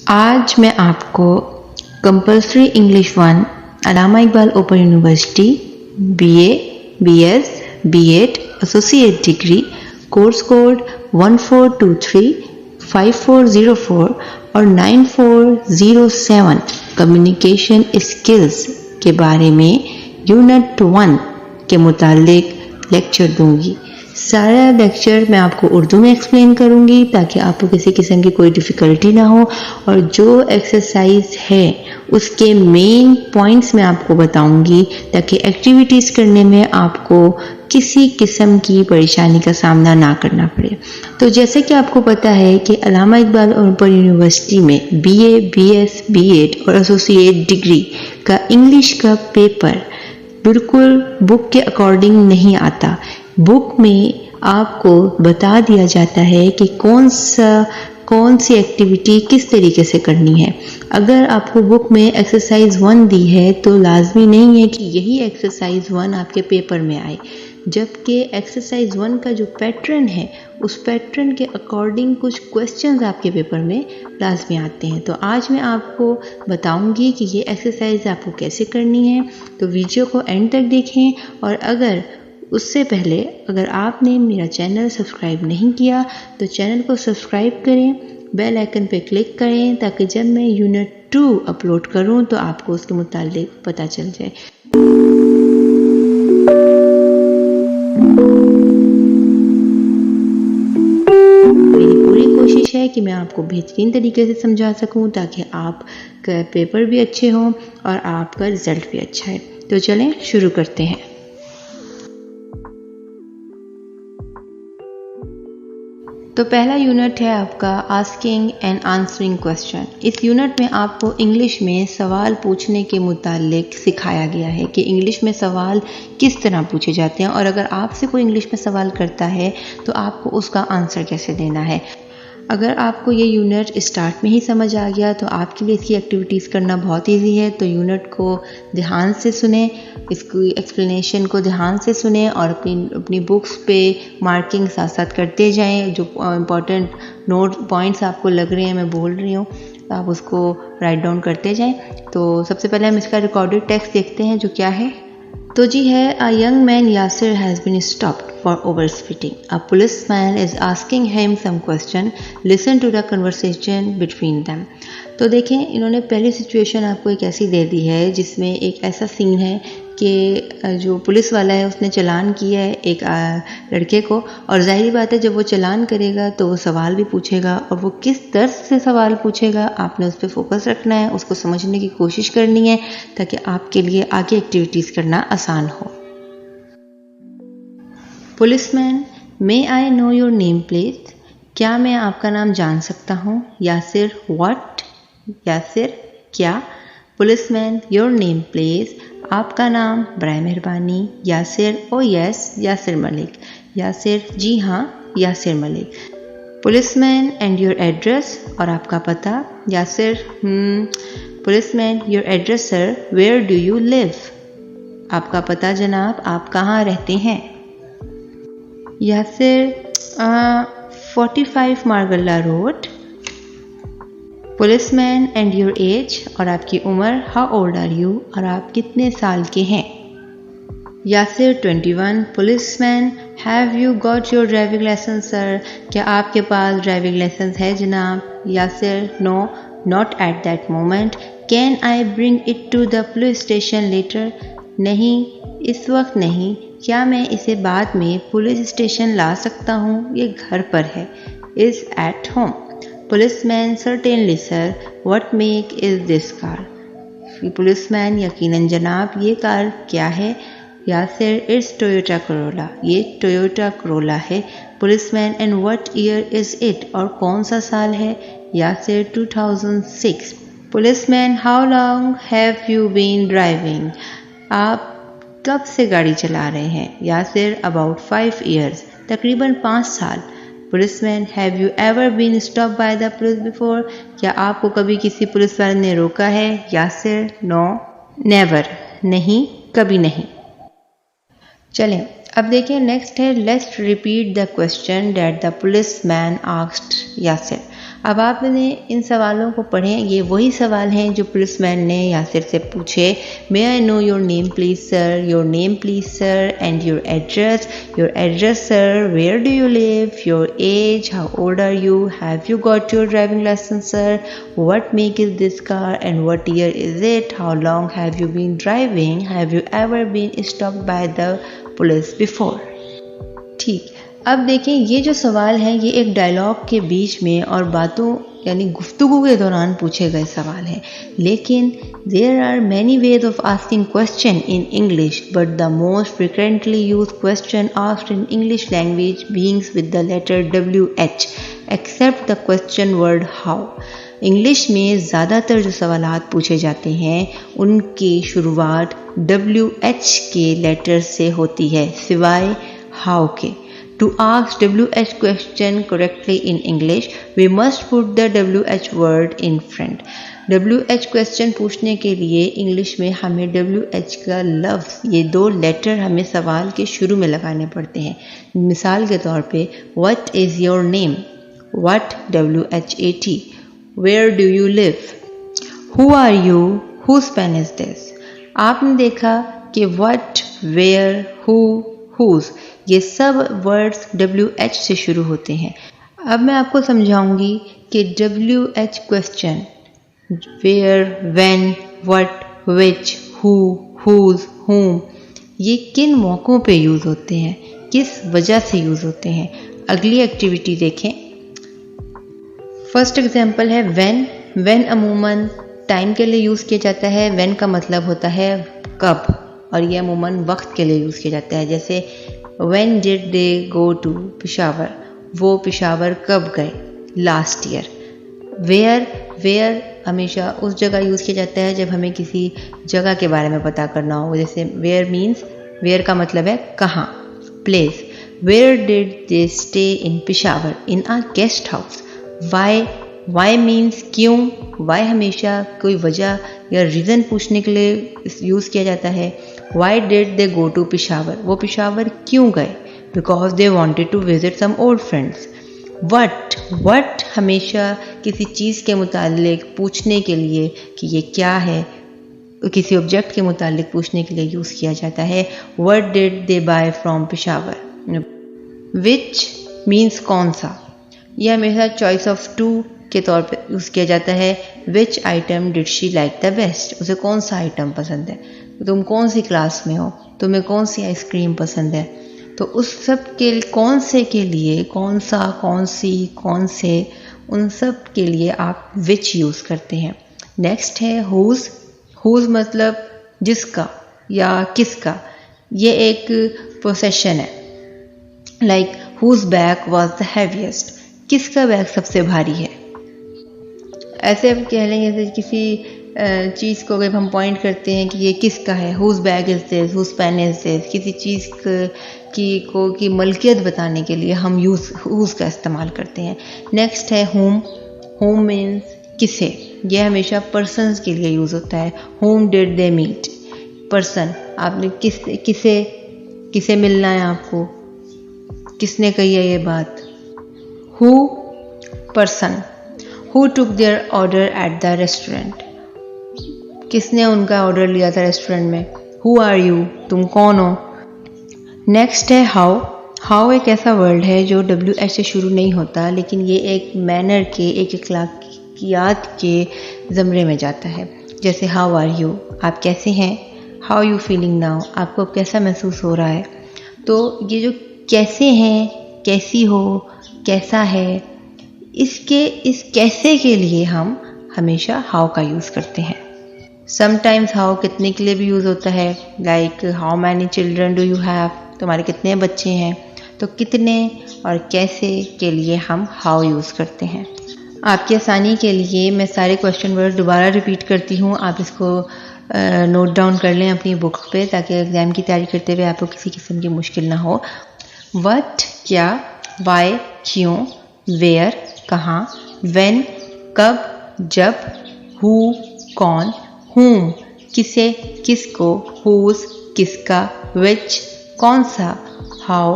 आज मैं आपको compulsory English 1 Allama Iqbal open university BA, BS, B.Ed associate degree course code 1423, 5404 और 9407 कम्युनिकेशन स्किल्स के बारे में यूनिट 1 के मुतालिक लेक्चर दूंगी। सारा लेक्चर मैं आपको उर्दू में एक्सप्लेन करूंगी ताकि आपको किसी किस्म की कोई डिफ़िकल्टी ना हो, और जो एक्सरसाइज है उसके मेन पॉइंट्स मैं आपको बताऊंगी ताकि एक्टिविटीज़ करने में आपको किसी किस्म की परेशानी का सामना ना करना पड़े। तो जैसे कि आपको पता है कि अल्लामा इकबाल ओपन यूनिवर्सिटी में BA, BS, B.Ed और एसोसिएट डिग्री का इंग्लिश का पेपर बिल्कुल बुक के अकॉर्डिंग नहीं आता। बुक में आपको बता दिया जाता है कि कौन सी एक्टिविटी किस तरीके से करनी है। अगर आपको बुक में एक्सरसाइज 1 दी है तो लाजमी नहीं है कि यही एक्सरसाइज 1 आपके पेपर में आए, जबकि एक्सरसाइज 1 का जो पैटर्न है उस पैटर्न के अकॉर्डिंग कुछ क्वेश्चंस आपके पेपर में लाजमी आते हैं। तो आज मैं आपको बताऊंगी कि ये एक्सरसाइज आपको कैसे करनी है, तो वीडियो को एंड तक देखें। और उससे पहले अगर आपने मेरा चैनल सब्सक्राइब नहीं किया तो चैनल को सब्सक्राइब करें, बेल आइकन पे क्लिक करें ताकि जब मैं यूनिट 2 अपलोड करूं तो आपको उसके मुतालिक पता चल जाए। मेरी पूरी कोशिश है कि मैं आपको बेहतरीन तरीके से समझा सकूं ताकि आपका पेपर भी अच्छे हों और आपका रिज़ल्ट भी अच्छा है। तो चलें शुरू करते हैं। तो पहला यूनिट है आपका आस्किंग एंड आंसरिंग क्वेश्चन। इस यूनिट में आपको इंग्लिश में सवाल पूछने के मुतालिक सिखाया गया है कि इंग्लिश में सवाल किस तरह पूछे जाते हैं, और अगर आपसे कोई इंग्लिश में सवाल करता है तो आपको उसका आंसर कैसे देना है। अगर आपको ये यूनिट स्टार्ट में ही समझ आ गया तो आपके लिए इसकी एक्टिविटीज़ करना बहुत इजी है। तो यूनिट को ध्यान से सुने, इसकी एक्सप्लेनेशन को ध्यान से सुने और अपनी बुक्स पे मार्किंग साथ साथ करते जाएं। जो इम्पॉर्टेंट नोट पॉइंट्स आपको लग रहे हैं मैं बोल रही हूँ आप उसको राइट डाउन करते जाएं। तो सबसे पहले हम इसका रिकॉर्डेड टेक्स्ट देखते हैं जो क्या है। तो जी है, a young man Yasir has been stopped for overspitting. A policeman is asking him some question. Listen to the conversation between them. तो देखें, इन्होंने पहली सिचुएशन आपको एक ऐसी दे दी है जिसमें एक ऐसा सीन है कि जो पुलिस वाला है उसने चालान किया है एक लड़के को, और जाहिर बात है जब वो चालान करेगा तो वो सवाल भी पूछेगा, और वो किस तर्ज से सवाल पूछेगा आपने उस पर फोकस रखना है, उसको समझने की कोशिश करनी है ताकि आपके लिए आगे एक्टिविटीज़ करना आसान हो। Policeman, may I know your name please? क्या मैं आपका नाम जान सकता हूँ? यासिर, व्हाट? यासिर, क्या? Policeman, your name please? आपका नाम बराए मेहरबानी। Yasir, oh yes, Yasir Malik. यासिर, जी हाँ, Yasir Malik. Policeman, and your address? और आपका पता? Yasir, policeman, your address sir, where do you live? आपका पता जनाब, आप कहाँ रहते हैं? Yasir, 45 Margalla road. Policeman, and your age? और आपकी उम्र? How old are you? और आप कितने साल के हैं? Yasir, 21। Policeman, have you got your driving licence sir? क्या आपके पास ड्राइविंग लाइसेंस है जनाब? Yasir, no, not at that moment. Can I bring it to the police station later? नहीं, इस वक्त नहीं। क्या मैं इसे बाद में पुलिस स्टेशन ला सकता हूँ? ये घर पर है। Is at home. Policeman, certainly sir. What make is this car? Policeman, यकीनन जनाब, ये कार क्या है? Yasir, it's Toyota Corolla. ये टोयोटा करोला है। Policeman, and what year is it? और कौन सा साल है? Yasir, 2006। Policeman, how long have you been driving? आप कब से गाड़ी चला रहे हैं? यासिर, अबाउट 5 years, तकरीबन 5 साल। Policeman, have you ever been stop by the police before? क्या आपको कभी किसी पुलिस वाले ने रोका है? यासिर, नो, नेवर, नहीं, कभी नहीं। चलें अब देखिए, नेक्स्ट है let's repeat the question that the policeman asked Yasir. अब आपने इन सवालों को पढ़ें, ये वही सवाल हैं जो पुलिसमैन ने यासिर से पूछे। May I know your name please sir, your name please sir, and your address sir, where do you live, your age, how old are you, have you got your driving licence sir, what make is this car and what year is it, how long have you been driving, have you ever been stopped by the police before. ठीक, अब देखें ये जो सवाल हैं ये एक dialogue के बीच में और बातों यानी गुफ्तगू के दौरान पूछे गए सवाल हैं, लेकिन there are many ways of asking question in English but the most frequently use question asked in English language beings with the letter WH except the question word how. English में ज़्यादातर जो सवालात पूछे जाते हैं उनकी शुरुआत WH के लेटर से होती है सिवाय हाउ के। To ask WH question correctly in English, we must put the WH word in front. WH question पूछने के लिए इंग्लिश में हमें WH का लफ्ज़, ये 2 लेटर हमें सवाल के शुरू में लगाने पड़ते हैं। मिसाल के तौर पे What is your name? What, WHAT. Where do you live? Who are you? Whose pen is this? आपने देखा कि what, where, who, whose ये सब वर्ड्स WH से शुरू होते हैं। अब मैं आपको समझाऊंगी कि WH question where, when, what, which, who, whose, whom ये किन मौक़ों पे यूज़ होते हैं, किस वजह से यूज़ होते हैं। अगली एक्टिविटी देखें। फर्स्ट एग्जांपल है व्हेन। व्हेन अमूमन टाइम के लिए यूज़ किया जाता है। व्हेन का मतलब होता है कब, और ये अमूमन वक्त के लिए यूज़ किया जाता है। जैसे When did they go to Peshawar? वो पेशावर कब गए, लास्ट ईयर। वेयर हमेशा उस जगह यूज़ किया जाता है जब हमें किसी जगह के बारे में पता करना हो। जैसे वेयर का मतलब है कहाँ, place. Where did they stay in Peshawar? In a guest house. Why means क्यों। वाई हमेशा कोई वजह या रीज़न पूछने के लिए यूज़ किया जाता है। Why did they go to Peshawar? वो पेशावर क्यों गए? Because they wanted to visit some old friends. What हमेशा किसी चीज़ के मुतालिक पूछने के लिए कि ये क्या है, किसी ऑब्जेक्ट के मुतालिक पूछने के लिए यूज़ किया जाता है। What did they buy from Peshawar? Which means कौन सा। यह हमेशा choice of two के तौर पर यूज़ किया जाता है। Which item did she like the best? उसे कौन सा आइटम पसंद है। तुम कौन सी क्लास में हो, तुम्हें कौन सी आइसक्रीम पसंद है। तो उस सब के कौन से के लिए कौन सा, कौन सी, कौन से, उन सब के लिए आप विच यूज़ करते हैं। नेक्स्ट है हुज। हुज मतलब जिसका या किसका। ये एक पोसेशन है। Like whose bag was the heaviest. किसका बैग सबसे भारी है। ऐसे आप कह लेंगे जैसे किसी चीज़ को जब हम पॉइंट करते हैं कि ये किसका है, whose bag is this, whose pen is this, किसी चीज़ की मलकियत बताने के लिए हम हुज का इस्तेमाल करते हैं। नेक्स्ट है होम। होम मीन्स किसे। यह हमेशा पर्सन्स के लिए यूज़ होता है। Whom did they meet, person. आपने किसे मिलना है आपको, किसने कही है ये बात। Who, person. Who took there order at the restaurant, किसने उनका ऑर्डर लिया था रेस्टोरेंट में। हु आर यू, तुम कौन हो। नेक्स्ट है हाउ। हाउ एक ऐसा वर्ड है जो WH से शुरू नहीं होता, लेकिन ये एक मैनर के, एक अखलाकियात के ज़मरे में जाता है। जैसे हाउ आर यू, आप कैसे हैं। हाउ यू फीलिंग नाउ, आपको कैसा महसूस हो रहा है। तो ये जो कैसे हैं, कैसी हो, कैसा है, इस कैसे के लिए हम हमेशा हाउ का यूज़ करते हैं। समटाइम्स हाउ कितने के लिए भी यूज़ होता है। Like how many children do you have, तुम्हारे कितने बच्चे हैं। तो कितने और कैसे के लिए हम हाउ यूज़ करते हैं। आपकी आसानी के लिए मैं सारे क्वेश्चन वर्ड दोबारा रिपीट करती हूँ। आप इसको नोट डाउन कर लें अपनी बुक पे, ताकि एग्ज़ाम की तैयारी करते हुए आपको किसी किस्म की मुश्किल ना हो। व्हाट क्या, वाई क्यों, वेयर कहाँ, व्हेन कब जब, हु कौन, whom किसे किसको, whose किसका, which कौन सा, how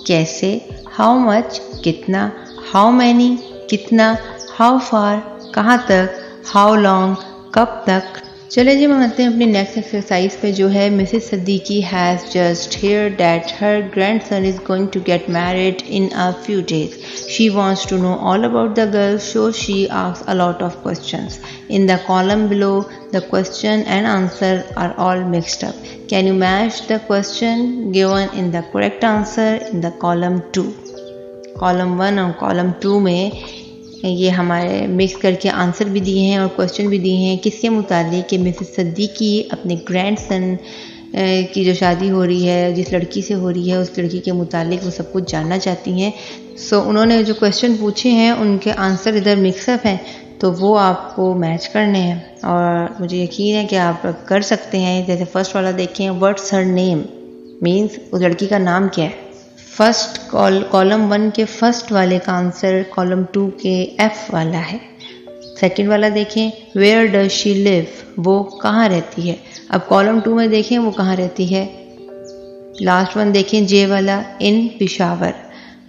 कैसे, how much कितना, how many कितना, हाउ फार कहाँ तक, हाउ लॉन्ग कब तक। चले जी हम आते हैं अपनी नेक्स्ट एक्सरसाइज पे जो है Mrs Siddiqui has just heard that her grandson is going to get married in a few days. She wants to know all about the girl, so she asks a lot of questions. In the column below, the question and answer are all mixed up. Can you match the question given in the correct answer in the column 2? column 1 और column 2 में ये हमारे mix करके answer भी दिए हैं और question भी दिए हैं किसके मुतालिक कि मिसेस सिद्दीकी अपने ग्रैंडसन की जो शादी हो रही है जिस लड़की से हो रही है उस लड़की के मुतालिक वो सब कुछ जानना चाहती हैं। सो उन्होंने जो क्वेश्चन पूछे हैं उनके आंसर इधर मिक्सअप हैं तो वो आपको मैच करने हैं और मुझे यकीन है कि आप कर सकते हैं। जैसे फर्स्ट वाला देखें, व्हाट्स हर नेम, मीन्स उस लड़की का नाम क्या है। फर्स्ट कॉलम 1 के फर्स्ट वाले का आंसर कॉलम 2 के एफ वाला है। सेकंड वाला देखें, वेयर डज शी लिव, वो कहाँ रहती है। अब कॉलम 2 में देखें वो कहाँ रहती है। लास्ट वन देखें जे वाला, इन पिशावर।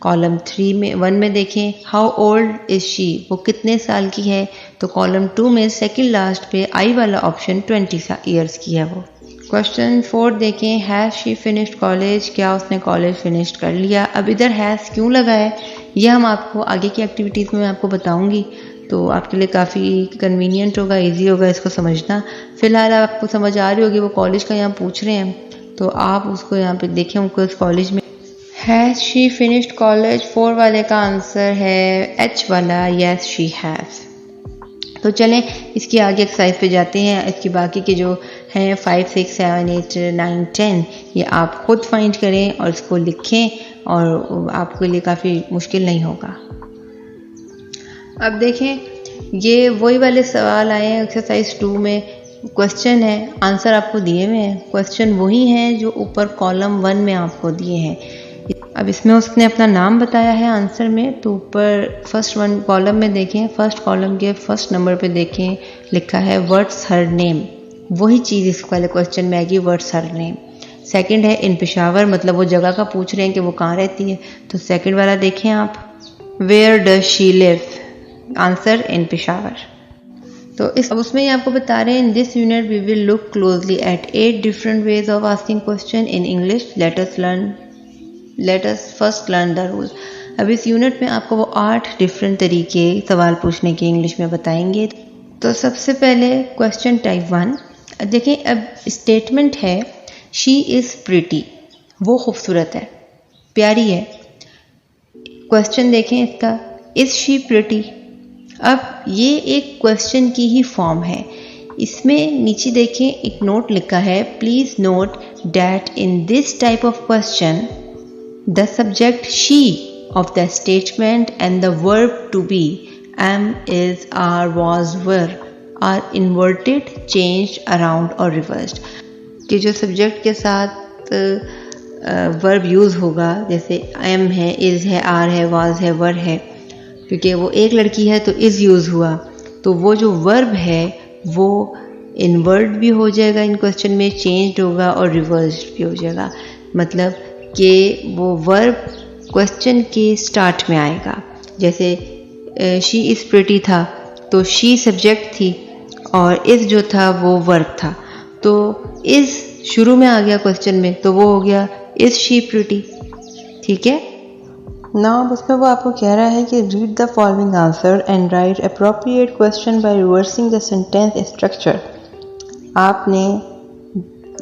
कॉलम 1 में देखें, हाउ ओल्ड इज शी, वो कितने साल की है। तो कॉलम 2 में सेकंड लास्ट पे आई वाला ऑप्शन 20 ईयर्स की है वो। क्वेश्चन 4 देखें, हैज़ शी फिनिश्ड कॉलेज, क्या उसने कॉलेज फिनिश्ड कर लिया। अब इधर हैज़ क्यों लगा है ये हम आपको आगे की एक्टिविटीज़ में मैं आपको बताऊंगी तो आपके लिए काफ़ी कन्वीनियंट होगा, इजी होगा इसको समझना। फिलहाल आपको समझ आ रही होगी वो कॉलेज का यहाँ पूछ रहे हैं तो आप उसको यहाँ पे देखें उनको इस कॉलेज में। हैज़ शी फिनिश्ड कॉलेज 4 वाले का आंसर है एच वाला, येस शी हैज़। तो चलें इसकी आगे एक्सरसाइज पे जाते हैं। इसकी बाकी के जो हैं 5, 6, 7, 8, 9, 10 ये आप खुद फाइंड करें और इसको लिखें और आपके लिए काफ़ी मुश्किल नहीं होगा। अब देखें ये वही वाले सवाल आए हैं एक्सरसाइज 2 में। क्वेश्चन है, आंसर आपको दिए हुए हैं। क्वेश्चन वही हैं जो ऊपर कॉलम 1 में आपको दिए हैं। अब इसमें उसने अपना नाम बताया है आंसर में तो ऊपर फर्स्ट 1 कॉलम में देखें, फर्स्ट कॉलम के फर्स्ट नंबर पे देखें लिखा है व्हाट्स हर नेम। वही चीज़ इस वाले क्वेश्चन में आएगी, व्हाट्स हर नेम। सेकंड है इन पेशावर, मतलब वो जगह का पूछ रहे हैं कि वो कहाँ रहती है। तो सेकंड वाला देखें आप, where does she live, answer in Peshawar. तो अब उसमें ही आपको बता रहे हैं in this unit we will look closely at 8 different ways of asking question in English. Let us first learn the rule. अब इस यूनिट में आपको वो 8 डिफरेंट तरीके सवाल पूछने के इंग्लिश में बताएंगे। तो सबसे पहले क्वेश्चन टाइप 1 देखें। अब स्टेटमेंट है शी इज़ प्रिटी, वो खूबसूरत है, प्यारी है। क्वेश्चन देखें इसका, इज़ शी प्रिटी। अब ये एक क्वेश्चन की ही फॉर्म है। इसमें नीचे देखें एक नोट लिखा है, please note that in this type of question the subject she of the statement and the verb to be am, is, are, was, were are inverted, changed, around और reversed। कि जो सब्जेक्ट के साथ verb use होगा जैसे am है, is है, are है, was है, were है, क्योंकि वो एक लड़की है तो is यूज़ हुआ तो वो जो वर्ब है वो इन्वर्ट भी हो जाएगा इन क्वेश्चन में, चेंज्ड होगा और रिवर्स्ड भी हो जाएगा। मतलब कि वो वर्ब क्वेश्चन के स्टार्ट में आएगा। जैसे शी इज़ प्रिटी था तो शी सब्जेक्ट थी और इज़ जो था वो वर्ब था, तो इज़ शुरू में आ गया क्वेश्चन में तो वो हो गया इज़ शी प्रिटी। ठीक है ना। अब उसमें वो आपको कह रहा है कि read the following answer and right appropriate question by reversing the sentence structure. आपने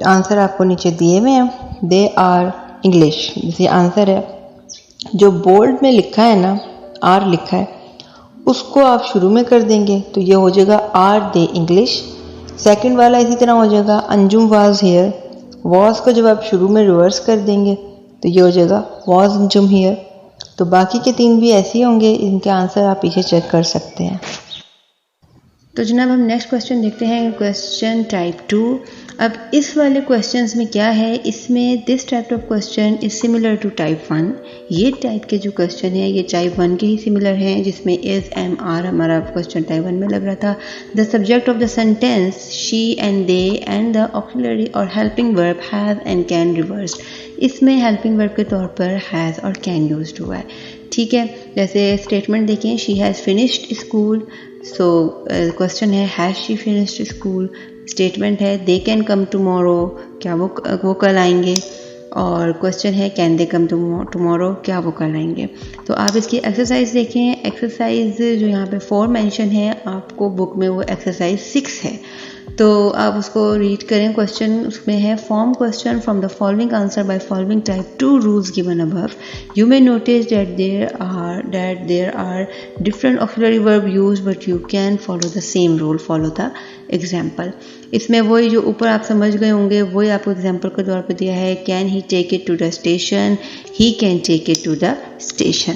आंसर आपको नीचे दिए हुए हैं, दे आर इंग्लिश। जैसे आंसर है जो बोल्ड में लिखा है ना, आर लिखा है, उसको आप शुरू में कर देंगे तो ये हो जाएगा आर दे इंग्लिश। सेकंड वाला इसी तरह हो जाएगा अंजुम वाज हियर। वॉज को जब आप शुरू में रिवर्स कर देंगे तो ये हो जाएगा वॉज अंजुम हियर। तो बाकी के 3 भी ऐसे ही होंगे, इनके आंसर आप पीछे चेक कर सकते हैं। तो जनाब हम नेक्स्ट क्वेश्चन देखते हैं, क्वेश्चन टाइप 2। अब इस वाले क्वेश्चंस में क्या है, इसमें this type of question is similar to type 1। ये टाइप के जो क्वेश्चन है ये टाइप 1 के ही सिमिलर हैं, जिसमें इज, एम, आर हमारा क्वेश्चन टाइप 1 में लग रहा था। The subject of the sentence she and they and the auxiliary और helping verb have and can reversed. इसमें हेल्पिंग वर्ब के तौर पर हैज़ और कैन यूज्ड हुआ है। ठीक है। जैसे स्टेटमेंट देखें, she has finished school, so question है has she finished school. Statement है दे कैन कम टुमारो, क्या वो कल आएंगे। और क्वेश्चन है कैन दे कम टुमारो, क्या वो कल आएंगे। तो आप इसकी एक्सरसाइज देखें। एक्सरसाइज जो यहाँ पे 4 मेंशन है, आपको बुक में वो एक्सरसाइज 6 है, तो आप उसको रीड करें। क्वेश्चन उसमें है form question from the following answer by following type 2 rules given above. You may notice that there are different auxiliary verb use but you can follow the same rule, follow the example. इसमें वही जो ऊपर आप समझ गए होंगे वही आपको एग्जाम्पल के तौर पर दिया है। Can he take it to the station, he can take it to the station.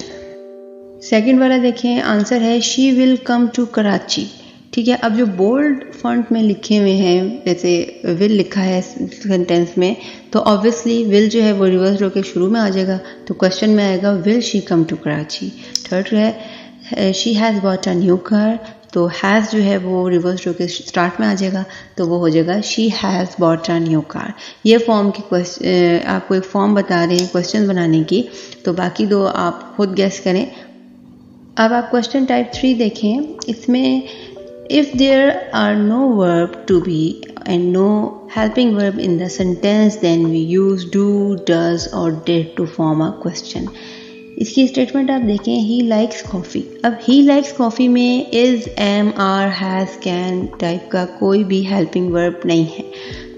Second वाला देखें, आंसर है she will come to Karachi. ठीक है, अब जो बोल्ड फॉन्ट में लिखे हुए हैं, जैसे विल लिखा है सेंटेंस में, तो ऑब्वियसली विल जो है वो रिवर्स रो के शुरू में आ जाएगा, तो क्वेश्चन में आएगा will she come to Karachi. Third है she has bought a new car, तो हैज़ जो है वो रिवर्स रो के स्टार्ट में आ जाएगा, तो वो हो जाएगा she has bought a new car. ये फॉर्म की आपको एक फॉर्म बता रहे हैं क्वेश्चन बनाने की, तो बाकी दो आप खुद गेस करें। अब आप क्वेश्चन टाइप 3 देखें। इसमें if there are no verb to be and no helping verb in the sentence, then we use do, does or did to form a question. इसकी स्टेटमेंट आप देखें, he likes coffee। अब he likes coffee में is, am, are, has, can type का कोई भी helping verb नहीं है,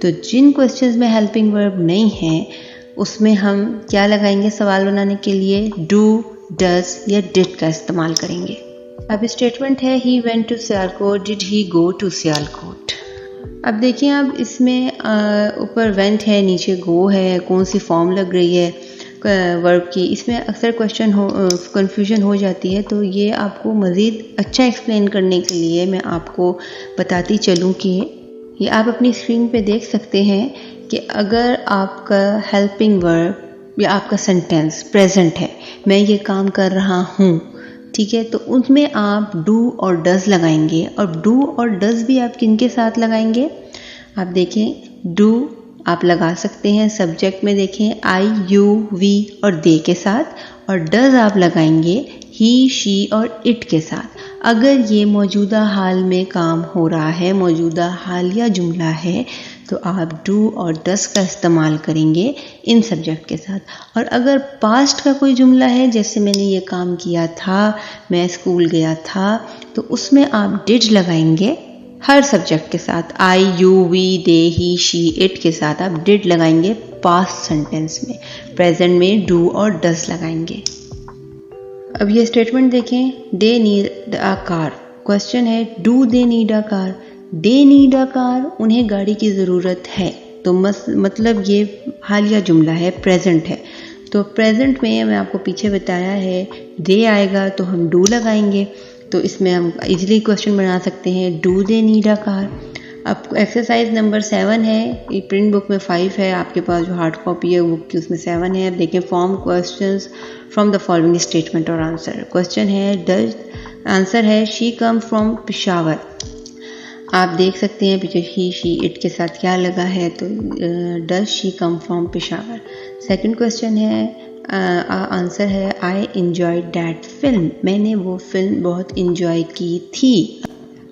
तो जिन क्वेश्चंस में हेल्पिंग वर्ब नहीं है उसमें हम क्या लगाएंगे सवाल बनाने के लिए, do, does या did का इस्तेमाल करेंगे। अब स्टेटमेंट है he went to Sialkot, did he go to Sialkot. अब देखिए, अब इसमें ऊपर वेंट है, नीचे गो है, कौन सी फॉर्म लग रही है वर्ब की, इसमें अक्सर कंफ्यूजन हो जाती है। तो ये आपको मज़ीद अच्छा एक्सप्लेन करने के लिए मैं आपको बताती चलूँ कि ये आप अपनी स्क्रीन पे देख सकते हैं कि अगर आपका हेल्पिंग वर्ब या आपका सेंटेंस प्रेजेंट है, मैं ये काम कर रहा हूँ, ठीक है, तो उसमें आप डू और डज लगाएंगे। और डू और डज भी आप किन के साथ लगाएंगे, आप देखें डू आप लगा सकते हैं सब्जेक्ट में, देखें आई, यू, वी और दे के साथ, और डज आप लगाएंगे ही, शी और इट के साथ। अगर ये मौजूदा हाल में काम हो रहा है, मौजूदा हालिया जुमला है, तो आप डू और डस का इस्तेमाल करेंगे इन सब्जेक्ट के साथ। और अगर पास्ट का कोई जुमला है, जैसे मैंने ये काम किया था, मैं स्कूल गया था, तो उसमें आप डिड लगाएंगे हर सब्जेक्ट के साथ, I, you, we, they, he, she, it के साथ आप डिड लगाएंगे पास्ट सेंटेंस में। प्रेजेंट में डू और डस लगाएंगे। अब ये स्टेटमेंट देखें, they need a car. Question है do they need a car, they need a car, उन्हें गाड़ी की ज़रूरत है, तो मतलब ये हालिया जुमला है, प्रेजेंट है। तो प्रेजेंट में मैं आपको पीछे बताया है दे आएगा तो हम डू लगाएंगे, तो इसमें हम इजीली क्वेश्चन बना सकते हैं do they need a car. अब एक्सरसाइज नंबर 7 है, ये प्रिंट बुक में 5 है, आपके पास जो हार्ड कॉपी है बुक की उसमें 7 है। अब देखें, form questions from the following statement और आंसर। क्वेश्चन है डज, आंसर है शी कम फ्रॉम पेशावर। आप देख सकते हैं पीछे ही, शी, इट के साथ क्या लगा है, तो does she come from Peshawar. Second question है, आंसर है आई एंजॉयड दैट फिल्म, मैंने वो फिल्म बहुत इंजॉय की थी।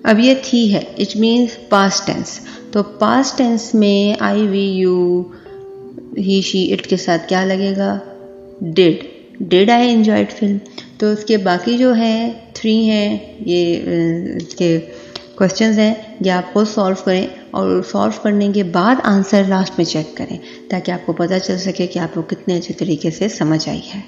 अब ये थी है, इट मीन्स पास्ट टेंस, तो पास्ट टेंस में I, we, you, he, she, it के साथ क्या लगेगा, डिड आई एंजॉयड फिल्म। तो उसके बाकी जो है 3 हैं, ये इसके क्वेश्चंस हैं, ये आप खुद सॉल्व करें और सॉल्व करने के बाद आंसर लास्ट में चेक करें, ताकि आपको पता चल सके कि आपको कितने अच्छे तरीके से समझ आई है।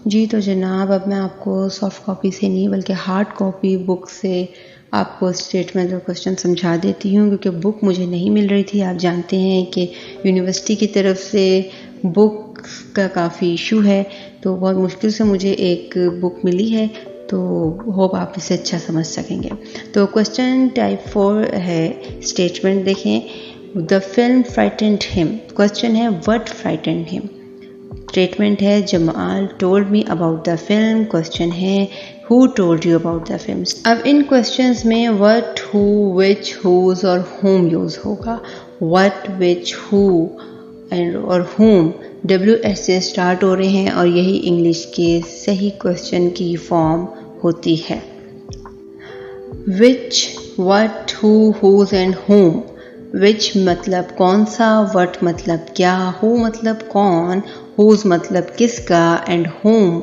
जी तो जनाब, अब मैं आपको सॉफ्ट कॉपी से नहीं बल्कि हार्ड कॉपी बुक से आपको स्टेटमेंट और क्वेश्चन समझा देती हूँ, क्योंकि बुक मुझे नहीं मिल रही थी। आप जानते हैं कि यूनिवर्सिटी की तरफ से बुक का काफ़ी इशू है, तो बहुत मुश्किल से मुझे एक बुक मिली है, तो होप आप इसे अच्छा समझ सकेंगे। तो क्वेश्चन टाइप 4 है, स्टेटमेंट देखें, the film frightened him. Question है व्हाट फ्राइटेंड हिम। स्टेटमेंट है Jamal told me about the film. Question है who told you about the film. अब इन क्वेश्चंस में व्हाट, हु, विच, हुज और होम यूज होगा। व्हाट, विच, हु एंड और whom WH से स्टार्ट हो रहे हैं और यही इंग्लिश के सही क्वेश्चन की फॉर्म होती है। Which, what, who, whose and whom. विच मतलब कौन सा, वट मतलब क्या, हु मतलब कौन, हुज मतलब किसका एंड होम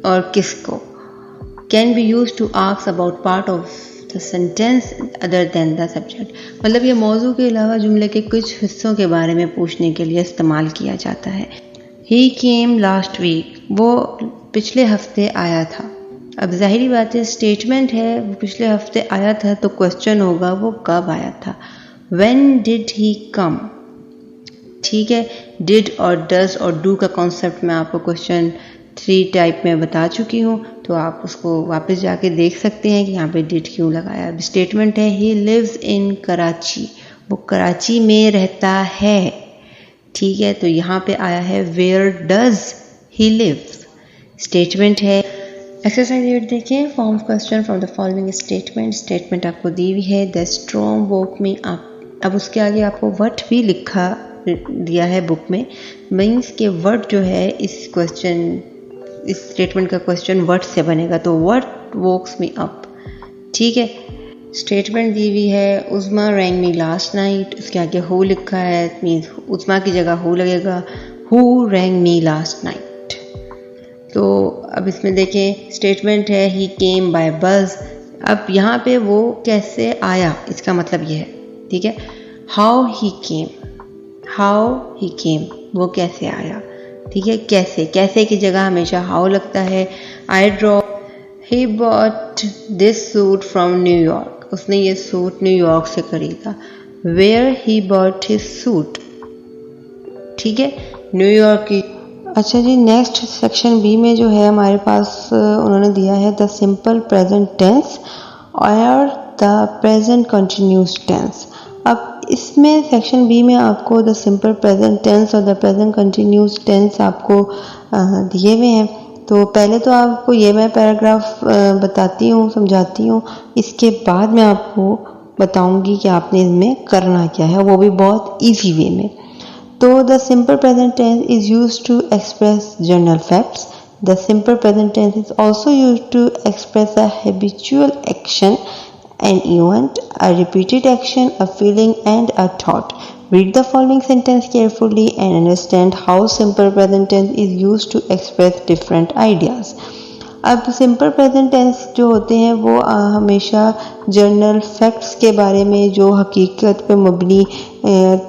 और किसको। Can be use to ask about part of the sentence other than the subject. मतलब ये मौजू के अलावा जुमले के कुछ हिस्सों के बारे में पूछने के लिए इस्तेमाल किया जाता है। ही केम लास्ट वीक, वो पिछले हफ्ते आया था। अब जाहिरी बात है स्टेटमेंट है, वो पिछले हफ्ते आया था, तो क्वेश्चन होगा वो कब आया था। When did he come? ठीक है, did और does और do का कॉन्सेप्ट मैं आपको क्वेश्चन 3 टाइप में बता चुकी हूँ, तो आप उसको वापस जाके देख सकते हैं कि यहाँ पे did क्यों लगाया। अब स्टेटमेंट है he lives in कराची, वो कराची में रहता है। ठीक है, तो यहाँ पे आया है where does he live। Statement है। एक्सरसाइज 8 देखें, form question from the following statement. Statement आपको दी हुई है the storm woke me up. अब उसके आगे आपको वर्ड भी लिखा दिया है बुक में, मीन्स के वर्ड जो है इस स्टेटमेंट का क्वेश्चन वर्ड से बनेगा, तो व्हाट वोक्स मी अप। ठीक है, स्टेटमेंट दी हुई है उज़मा रैंग मी लास्ट नाइट, उसके आगे हु लिखा है, मीन्स उज़मा की जगह हु लगेगा, who wrong me last night. तो अब इसमें देखें स्टेटमेंट है ही केम बाय बस। अब यहाँ पे वो कैसे आया इसका मतलब ये है। ठीक है, हाउ ही केम, वो कैसे आया। ठीक है, कैसे की जगह हमेशा हाउ लगता है। I draw, he bought this suit from New York, उसने ये सूट न्यूयॉर्क से खरीदा। Where he bought his suit. ठीक है, न्यूयॉर्क की। अच्छा जी, नेक्स्ट सेक्शन बी में जो है हमारे पास उन्होंने दिया है द सिंपल प्रेजेंट टेंस और द प्रेजेंट कंटिन्यूस टेंस। अब इसमें सेक्शन बी में आपको द सिंपल प्रेजेंट टेंस और द प्रेजेंट कंटिन्यूस टेंस आपको दिए हुए हैं। तो पहले तो आपको ये मैं पैराग्राफ बताती हूँ, समझाती हूँ, इसके बाद मैं आपको बताऊँगी कि आपने इसमें करना क्या है, वो भी बहुत ईजी वे में। तो the simple present tense is used to express general facts. The simple present tense is also used to express a habitual action, an event, a repeated action, a feeling and a thought. Read the following sentence carefully and understand how simple present tense is used to express different ideas. अब simple present tense जो होते हैं वो हमेशा general facts के बारे में, जो हकीकत पे मबनी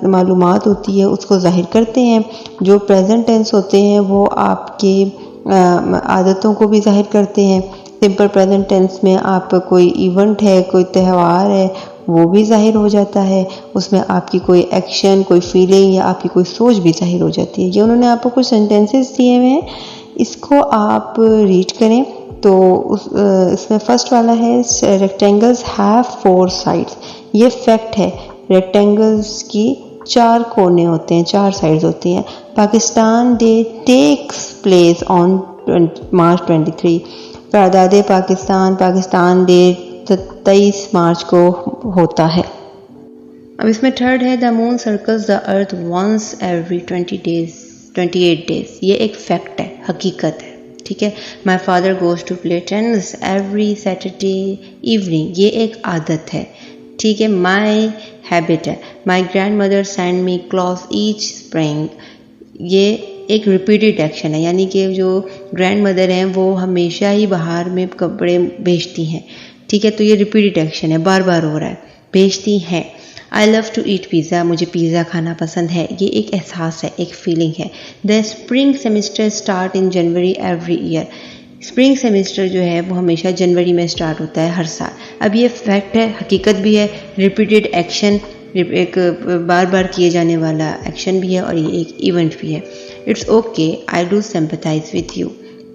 मालूमात होती है उसको ज़ाहिर करते हैं। जो प्रेजेंट टेंस होते हैं वो आपके आदतों को भी ज़ाहिर करते हैं। सिंपल प्रेजेंट टेंस में आप कोई इवेंट है, कोई त्यौहार है, वो भी ज़ाहिर हो जाता है। उसमें आपकी कोई एक्शन, कोई फीलिंग या आपकी कोई सोच भी ज़ाहिर हो जाती है। ये उन्होंने आपको कुछ सेंटेंसेस दिए हुए हैं, इसको आप रीड करें। तो इसमें फर्स्ट वाला है रेक्टेंगल्स हैव 4 साइड्स। ये फैक्ट है, रेक्टेंगल्स की 4 कोने होते हैं, 4 साइड्स होती हैं। Pakistan day takes place on March 23। परदादे पाकिस्तान डे 23 मार्च को होता है। अब इसमें थर्ड है the moon circles the earth once every 28 days. ये एक फैक्ट है, हकीकत है। ठीक है, my father goes to play tennis every Saturday evening. ये एक आदत है। ठीक है, माई हैबिट है। My grand mother send me cloth each spring. ये एक रिपीटेड एक्शन है, यानी कि जो ग्रैंड मदर हैं वो हमेशा ही बाहर में कपड़े भेजती हैं। ठीक है, तो ये रिपीटेड एक्शन है, बार बार हो रहा है, भेजती हैं। I love to eat pizza, मुझे पिज़्ज़ा खाना पसंद है। ये एक एहसास है, एक फीलिंग है। The spring semester start in January every year. Spring semester जो है वो हमेशा जनवरी में स्टार्ट होता है हर साल। अब ये फैक्ट है, हकीकत भी है, रिपीटेड एक्शन, एक बार बार किए जाने वाला एक्शन भी है और ये एक इवेंट भी है। It's okay, I do sympathise with you.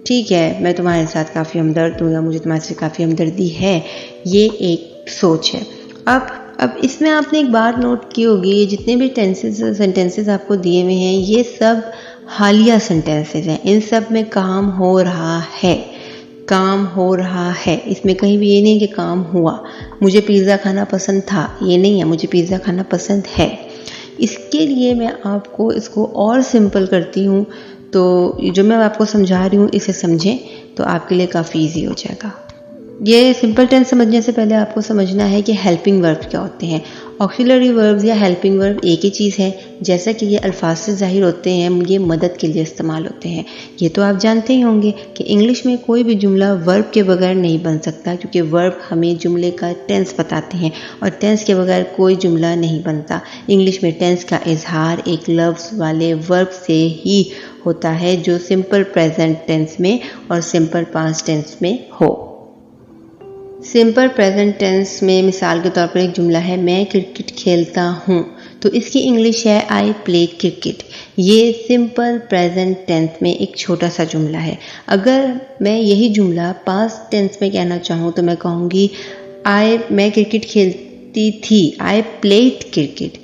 ठीक है, मैं तुम्हारे साथ काफ़ी हमदर्द हूँ या मुझे तुम्हारे से काफ़ी हमदर्दी है। ये एक सोच है। अब इसमें आपने एक बात नोट की होगी, ये जितने भी सेंटेंसेस आपको दिए हुए हैं ये सब हालिया सेंटेंसेस हैं। इन सब में काम हो रहा है। इसमें कहीं भी ये नहीं कि काम हुआ। मुझे पिज़्ज़ा खाना पसंद था, ये नहीं है, मुझे पिज़्ज़ा खाना पसंद है। इसके लिए मैं आपको इसको और सिंपल करती हूँ, तो जो मैं आपको समझा रही हूँ इसे समझें तो आपके लिए काफ़ी ईजी हो जाएगा। ये सिंपल टेंस समझने से पहले आपको समझना है कि हेल्पिंग वर्ब क्या होते हैं। ऑक्सिलरी वर्ब्स या हेल्पिंग वर्ब एक ही चीज़ है, जैसा कि ये अल्फाज से ज़ाहिर होते हैं, ये मदद के लिए इस्तेमाल होते हैं। ये तो आप जानते ही होंगे कि इंग्लिश में कोई भी जुमला वर्ब के बगैर नहीं बन सकता, क्योंकि वर्ब हमें जुमले का टेंस बताते हैं और टेंस के बगैर कोई जुमला नहीं बनता। इंग्लिश में टेंस का इजहार एक लफ्ज़ वाले वर्ब से ही होता है जो सिंपल प्रेजेंट टेंस में और सिंपल पास्ट टेंस में हो। सिंपल प्रेजेंट टेंस में मिसाल के तौर पर एक जुमला है, मैं क्रिकेट खेलता हूँ, तो इसकी इंग्लिश है आई प्ले क्रिकेट। ये सिंपल प्रेजेंट टेंस में एक छोटा सा जुमला है। अगर मैं यही जुमला पास्ट टेंस में कहना चाहूँ तो मैं कहूँगी मैं क्रिकेट खेलती थी, I played cricket.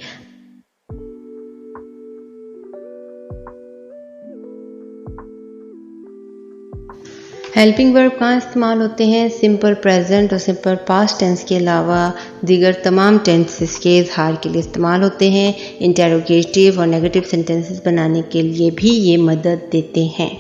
Helping verb कहाँ इस्तेमाल होते हैं? सिंपल प्रेजेंट और सिंपल पास्ट टेंस के अलावा दीगर तमाम टेंसेस के इजहार के लिए इस्तेमाल होते हैं। इंटेरोगेटिव और नेगेटिव सेंटेंसेस बनाने के लिए भी ये मदद देते हैं।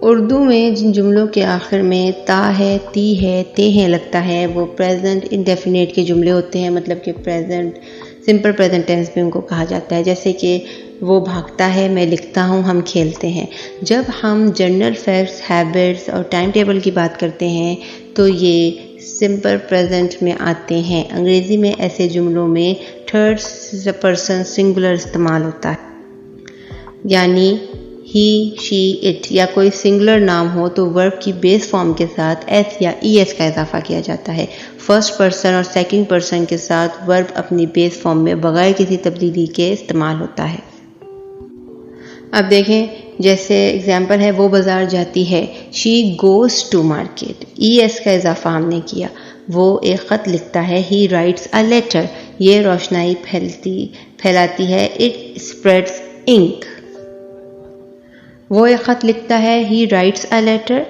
उर्दू में जिन जुमलों के आखिर में ता है, ती है, ते हैं लगता है, वो प्रेजेंट इंडेफिनिट के जुमले होते हैं, मतलब कि प्रेजेंट सिंपल प्रेजेंट टेंस भी उनको कहा जाता है। जैसे कि वो भागता है, मैं लिखता हूँ, हम खेलते हैं। जब हम जनरल फैक्ट्स, हैबिट्स और टाइम टेबल की बात करते हैं तो ये सिंपल प्रेजेंट में आते हैं। अंग्रेज़ी में ऐसे जुमलों में थर्ड पर्सन सिंगुलर इस्तेमाल होता है, यानी ही, शी, इट या कोई सिंगुलर नाम हो तो वर्ब की बेस फॉर्म के साथ एस या ईएस का इजाफा किया जाता है। फर्स्ट पर्सन और सेकंड पर्सन के साथ वर्ब अपनी बेस फॉर्म में बगैर किसी तब्दीली के इस्तेमाल होता है। अब देखें, जैसे एग्जाम्पल है, वो बाज़ार जाती है, she goes to market, E S का इजाफा हमने किया। वो एक ख़त लिखता है, ही राइट्स अ लेटर, ये रोशनाई फैलाती है, इट स्प्रेड्स इंक। वो एक ख़त लिखता है, he writes a letter.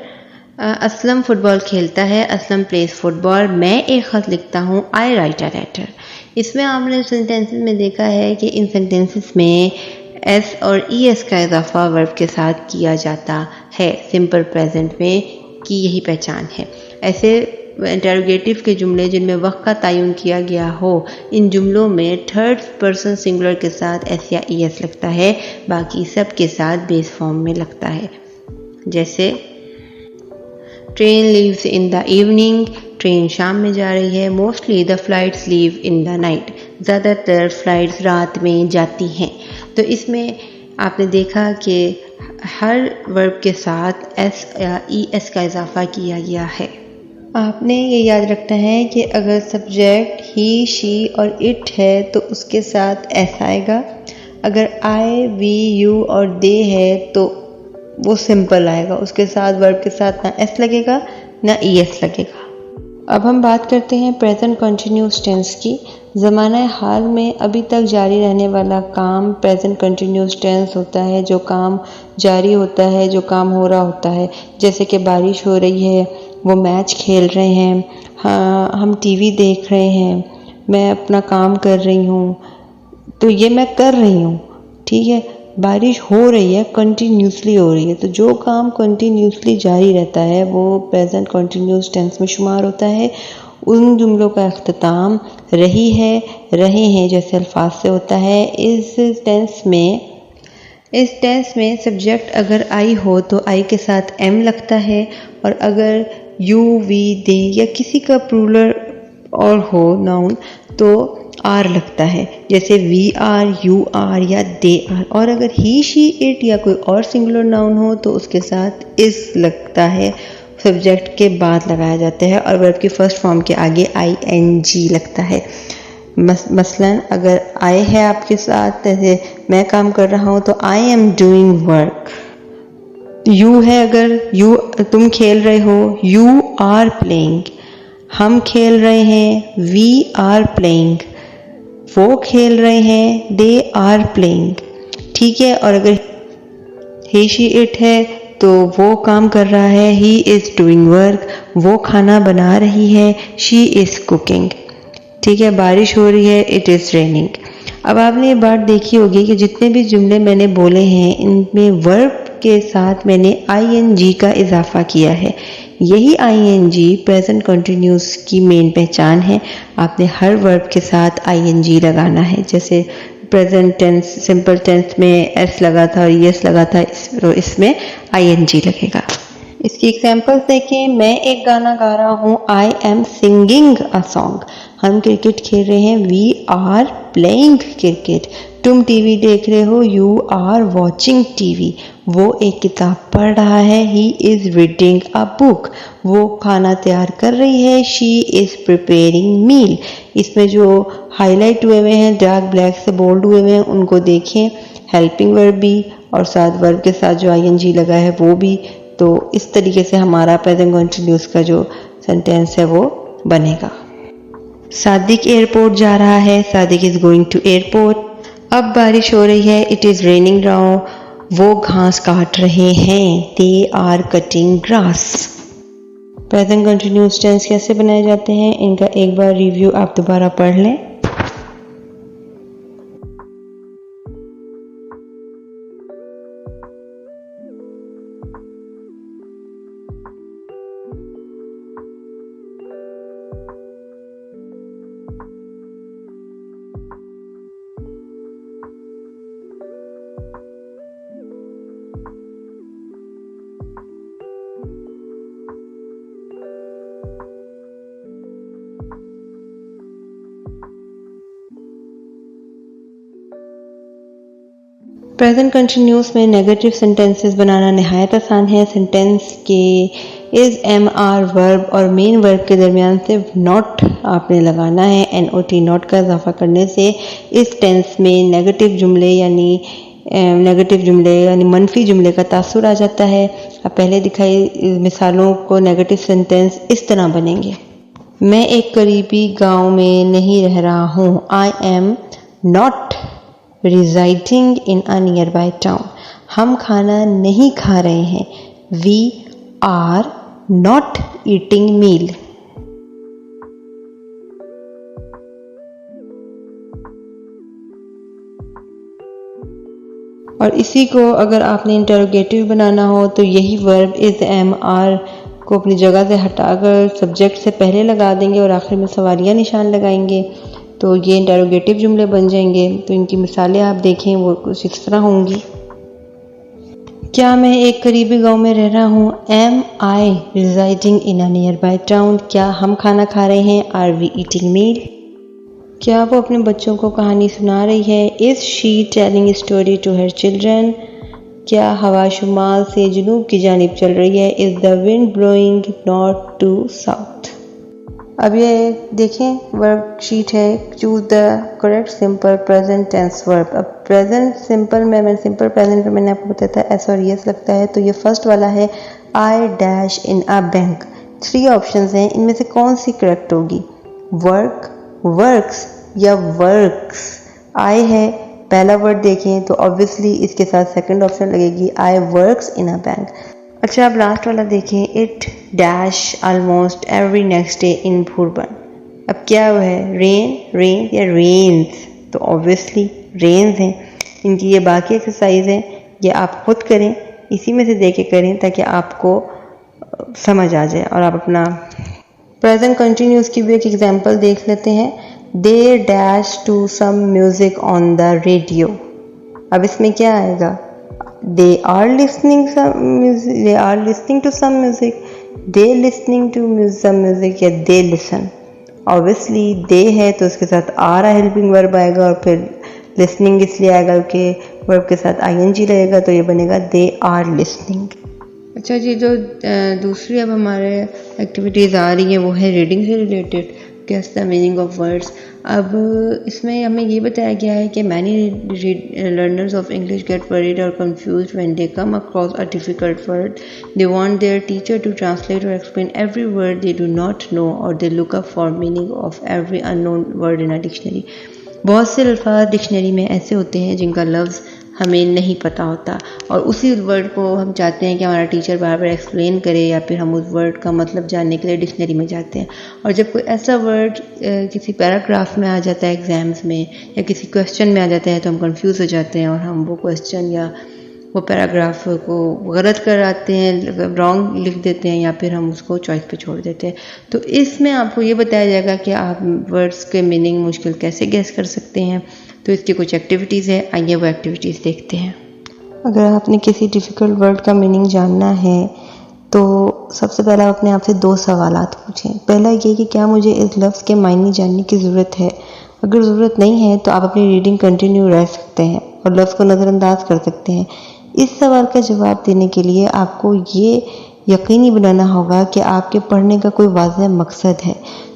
Aslam football खेलता है, असलम प्लेस फुटबॉल। मैं एक ख़त लिखता हूँ, आई राइट अ लेटर। इसमें आपने सेंटेंसेस में देखा है कि इन सेंटेंसेस में एस और ईएस का इजाफा वर्ब के साथ किया जाता है। सिंपल प्रेजेंट में की यही पहचान है। ऐसे इंटेरोगेटिव के जुमले जिनमें वक्त का तयन किया गया हो, इन जुमलों में थर्ड पर्सन सिंगुलर के साथ एस या ईएस लगता है, बाकी सब के साथ बेस फॉर्म में लगता है। जैसे train leaves in the evening, train शाम में जा रही है। Mostly the flights leave in the night, ज़्यादातर फ्लाइट्स रात में जाती हैं। तो इसमें आपने देखा कि हर वर्ब के साथ एस या ईएस का इजाफा किया गया है। आपने ये याद रखना है कि अगर सब्जेक्ट ही, शी और इट है तो उसके साथ एस आएगा। अगर आई, वी, यू और दे है तो वो सिंपल आएगा, उसके साथ वर्ब के साथ ना एस लगेगा ना ईएस लगेगा। अब हम बात करते हैं प्रेजेंट कंटिन्यूस टेंस की। ज़माना हाल में अभी तक जारी रहने वाला काम प्रेजेंट कंटिन्यूस टेंस होता है। जो काम जारी होता है, जो काम हो रहा होता है, जैसे कि बारिश हो रही है, वो मैच खेल रहे हैं, हाँ हम टीवी देख रहे हैं, मैं अपना काम कर रही हूँ, तो ये मैं कर रही हूँ, ठीक है। बारिश हो रही है, कंटिन्यूसली हो रही है, तो जो काम कंटिन्यूसली जारी रहता है वो प्रेजेंट कंटिन्यूस टेंस में शुमार होता है। उन जुमलों का अख्तिताम रही है, रहे हैं जैसे अल्फाज से होता है। इस टेंस में सब्जेक्ट अगर आई हो तो आई के साथ एम लगता है, और अगर यू, वी, दे या किसी का प्लूरल और हो नाउन तो आर लगता है, जैसे वी आर, यू आर या दे आर। और अगर ही, शी, इट या कोई और सिंगुलर नाउन हो तो उसके साथ इस लगता है, सब्जेक्ट के बाद लगाया जाता है, और वर्ब की फर्स्ट फॉर्म के आगे ING लगता है। मसलन अगर आई है आपके साथ, जैसे मैं काम कर रहा हूँ तो I am doing work. You है, अगर यू तुम खेल रहे हो, यू आर प्लेइंग। हम खेल रहे हैं, वी आर प्लेइंग। वो खेल रहे हैं, दे आर प्लेइंग, ठीक है। और अगर ही, शी, इट है तो वो काम कर रहा है, ही इज़ डूइंग वर्क। वो खाना बना रही है, शी इज़ कुकिंग, ठीक है। बारिश हो रही है, इट इज़ रेनिंग। अब आपने ये बात देखी होगी कि जितने भी जुमले मैंने बोले हैं इनमें वर्ब के साथ मैंने ing का इजाफा किया है। यही ing प्रेजेंट कंटिन्यूस की मेन पहचान है। आपने हर वर्ब के साथ ing लगाना है। जैसे प्रेजेंट टेंस, सिंपल टेंस में s लगा था और yes लगा था, इसमें ing लगेगा। इसकी एग्जाम्पल्स देखें। मैं एक गाना गा रहा हूँ, I am singing a song. हम क्रिकेट खेल रहे हैं, वी आर प्लेइंग क्रिकेट। तुम टीवी देख रहे हो, यू आर वॉचिंग टीवी। वो एक किताब पढ़ रहा है, he is reading a book. वो खाना तैयार कर रही है, शी इज़ प्रिपेयरिंग मील। इसमें जो हाईलाइट हुए हुए हैं, डार्क ब्लैक से बोल्ड हुए हुए हैं, उनको देखें। हेल्पिंग वर्ब भी और साथ वर्ब के साथ जो ing लगा है वो भी। तो इस तरीके से हमारा प्रेजेंट कंटिन्यूस का जो सेंटेंस है वो बनेगा। सादिक एयरपोर्ट जा रहा है, Sadiq is going to airport. अब बारिश हो रही है, इट इज रेनिंग नाउ। वो घास काट रहे हैं, they are cutting grass. Present continuous tense कैसे बनाए जाते हैं, इनका एक बार रिव्यू आप दोबारा पढ़ लें। प्रेजेंट कंटिन्यूस में नेगेटिव सेंटेंसेस बनाना नहायत आसान है। सेंटेंस के इज एम आर वर्ब और मेन वर्ब के दरमियान सिर्फ नॉट आपने लगाना है। NOT नॉट का इजाफा करने से इस टेंस में नेगेटिव जुमले यानी मनफी जुमले का तासुर आ जाता है। अब पहले दिखाई मिसालों को नेगेटिव सेंटेंस इस तरह बनेंगे। मैं एक करीबी गांव में नहीं रह रहा हूँ, I am not residing in a nearby town। हम खाना नहीं खा रहे हैं, we are not eating meal। और इसी को अगर आपने इंटरोगेटिव बनाना हो तो यही वर्ब इज एम आर को अपनी जगह से हटाकर सब्जेक्ट से पहले लगा देंगे और आखिर में सवालिया निशान लगाएंगे, तो ये इंटरोगेटिव जुमले बन जाएंगे। तो इनकी मिसालें आप देखें वो कुछ इस तरह होंगी। क्या मैं एक करीबी गांव में रह रहा हूँ, am I residing in a nearby town. क्या हम खाना खा रहे हैं, आर वी ईटिंग मील। क्या वो अपने बच्चों को कहानी सुना रही है, is she telling story to her children. क्या हवा शुमाल से जनूब की जानिब चल रही है, is the wind blowing north to south. अब ये देखें वर्कशीट है, choose the correct simple present tense verb. अब प्रेजेंट सिंपल में मैंने सिंपल प्रेजेंट में मैंने आपको बताया था एस और यस लगता है, तो ये फर्स्ट वाला है I dash in a bank. 3 options हैं, इनमें से कौन सी करेक्ट होगी, वर्क, वर्क्स या वर्क्स। आई है पहला वर्ड देखें तो ऑब्वियसली इसके साथ सेकंड ऑप्शन लगेगी, आई वर्क्स इन अ बैंक। अच्छा अब लास्ट वाला देखें, it dash almost every next day in Bhurban. अब क्या वो है, रेन या रेन्स, तो ऑब्वियसली रेन्स हैं। इनकी ये बाकी एक्सरसाइज हैं, ये आप खुद करें, इसी में से देख के करें ताकि आपको समझ आ जाए। और आप अपना प्रेजेंट कंटिन्यूस की भी एक एग्जांपल देख लेते हैं, they dash to some music on the radio. अब इसमें क्या आएगा, they are listening to some music, they listening to some music या they listen। obviously they है तो उसके साथ आर हेल्पिंग वर्ब आएगा और फिर listening इसलिए आएगा क्योंकि वर्ब के साथ ing लगेगा, तो ये बनेगा they are listening। अच्छा जी, जो दूसरी अब हमारे एक्टिविटीज़ आ रही हैं वो है रीडिंग से related, guess the meaning of words. अब इसमें हमें ये बताया गया है कि many learners of English get worried और confused when they come across a difficult word. They want their teacher to translate और explain every word they do not know और they look up for meaning of every unknown word in a dictionary. बहुत से अल्फाज dictionary में ऐसे होते हैं जिनका लफ्ज़ हमें नहीं पता होता, और उसी वर्ड को हम चाहते हैं कि हमारा टीचर बार बार एक्सप्लेन करे, या फिर हम उस वर्ड का मतलब जानने के लिए डिक्शनरी में जाते हैं। और जब कोई ऐसा वर्ड किसी पैराग्राफ में आ जाता है एग्ज़ाम्स में, या किसी क्वेश्चन में आ जाता है, तो हम कंफ्यूज हो जाते हैं और हम वो क्वेश्चन या वो पैराग्राफ को गलत कर आते हैं, रॉन्ग लिख देते हैं, या फिर हम उसको चॉइस पे छोड़ देते हैं। तो इसमें आपको ये बताया जाएगा कि आप वर्ड्स के मीनिंग मुश्किल कैसे गैस कर सकते हैं। तो इसकी कुछ एक्टिविटीज़ है, आइए वो एक्टिविटीज़ देखते हैं। अगर आपने किसी डिफ़िकल्ट वर्ड का मीनिंग जानना है तो सबसे पहले अपने आप से 2 सवालात पूछें। पहला ये कि क्या मुझे इस लफ्ज़ के मायने जानने की ज़रूरत है। अगर ज़रूरत नहीं है तो आप अपनी रीडिंग कंटिन्यू रख सकते हैं और लफ्ज़ को नज़रअंदाज कर सकते हैं। इस सवाल का जवाब देने के लिए आपको ये यकीनी बनाना होगा कि आपके पढ़ने का कोई वाज़ेह मकसद है।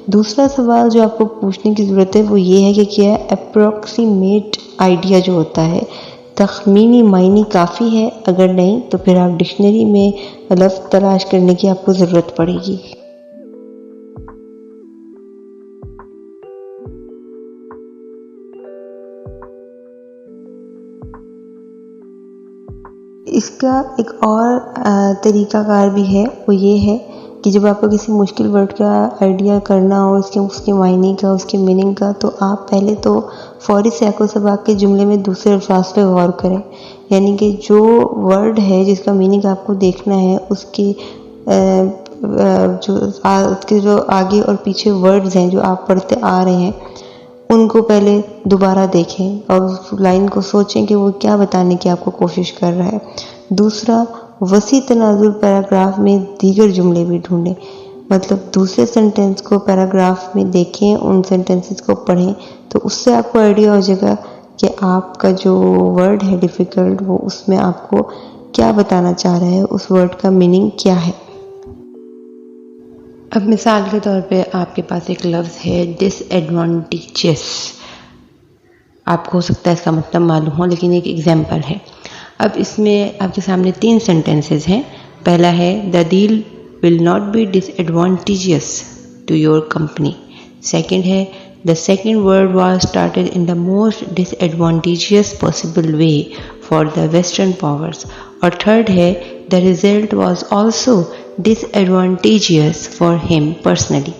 दूसरा सवाल जो आपको पूछने की ज़रूरत है वो ये है कि क्या अप्रॉक्सीमेट आइडिया जो होता है, तखमीनी मायने काफ़ी है। अगर नहीं तो फिर आप डिक्शनरी में लफ्ज़ तलाश करने की आपको ज़रूरत पड़ेगी। इसका एक और तरीक़ाकार भी है, वो ये है कि जब आपको किसी मुश्किल वर्ड का आइडिया करना हो, उसके मायने का, उसके मीनिंग का, तो आप पहले तो फ़ौरी सैको सबाक के जुमले में दूसरे अल्फाज पे गौर करें। यानी कि जो वर्ड है जिसका मीनिंग आपको देखना है, उसके जो आगे और पीछे वर्ड्स हैं जो आप पढ़ते आ रहे हैं, उनको पहले दोबारा देखें और उस लाइन को सोचें कि वो क्या बताने की आपको कोशिश कर रहा है। दूसरा, वसी तनाजुर पैराग्राफ में दीगर जुमले भी ढूंढें, मतलब दूसरे सेंटेंस को पैराग्राफ में देखें, उन सेंटेंसेस को पढ़ें, तो उससे आपको आइडिया हो जाएगा कि आपका जो वर्ड है डिफ़िकल्ट, वो उसमें आपको क्या बताना चाह रहा है, उस वर्ड का मीनिंग क्या है। अब मिसाल के तौर पे आपके पास एक लफ्ज़ है डिसएडवांटेजेस। आपको हो सकता है इसका मतलब मालूम हो, लेकिन एक एग्जाम्पल है। अब इसमें आपके सामने 3 सेंटेंसेस हैं। पहला है the deal will not be disadvantageous to your company. Second है the second word was started in the most disadvantageous possible way for the western powers. और थर्ड है the result was also disadvantageous for him personally.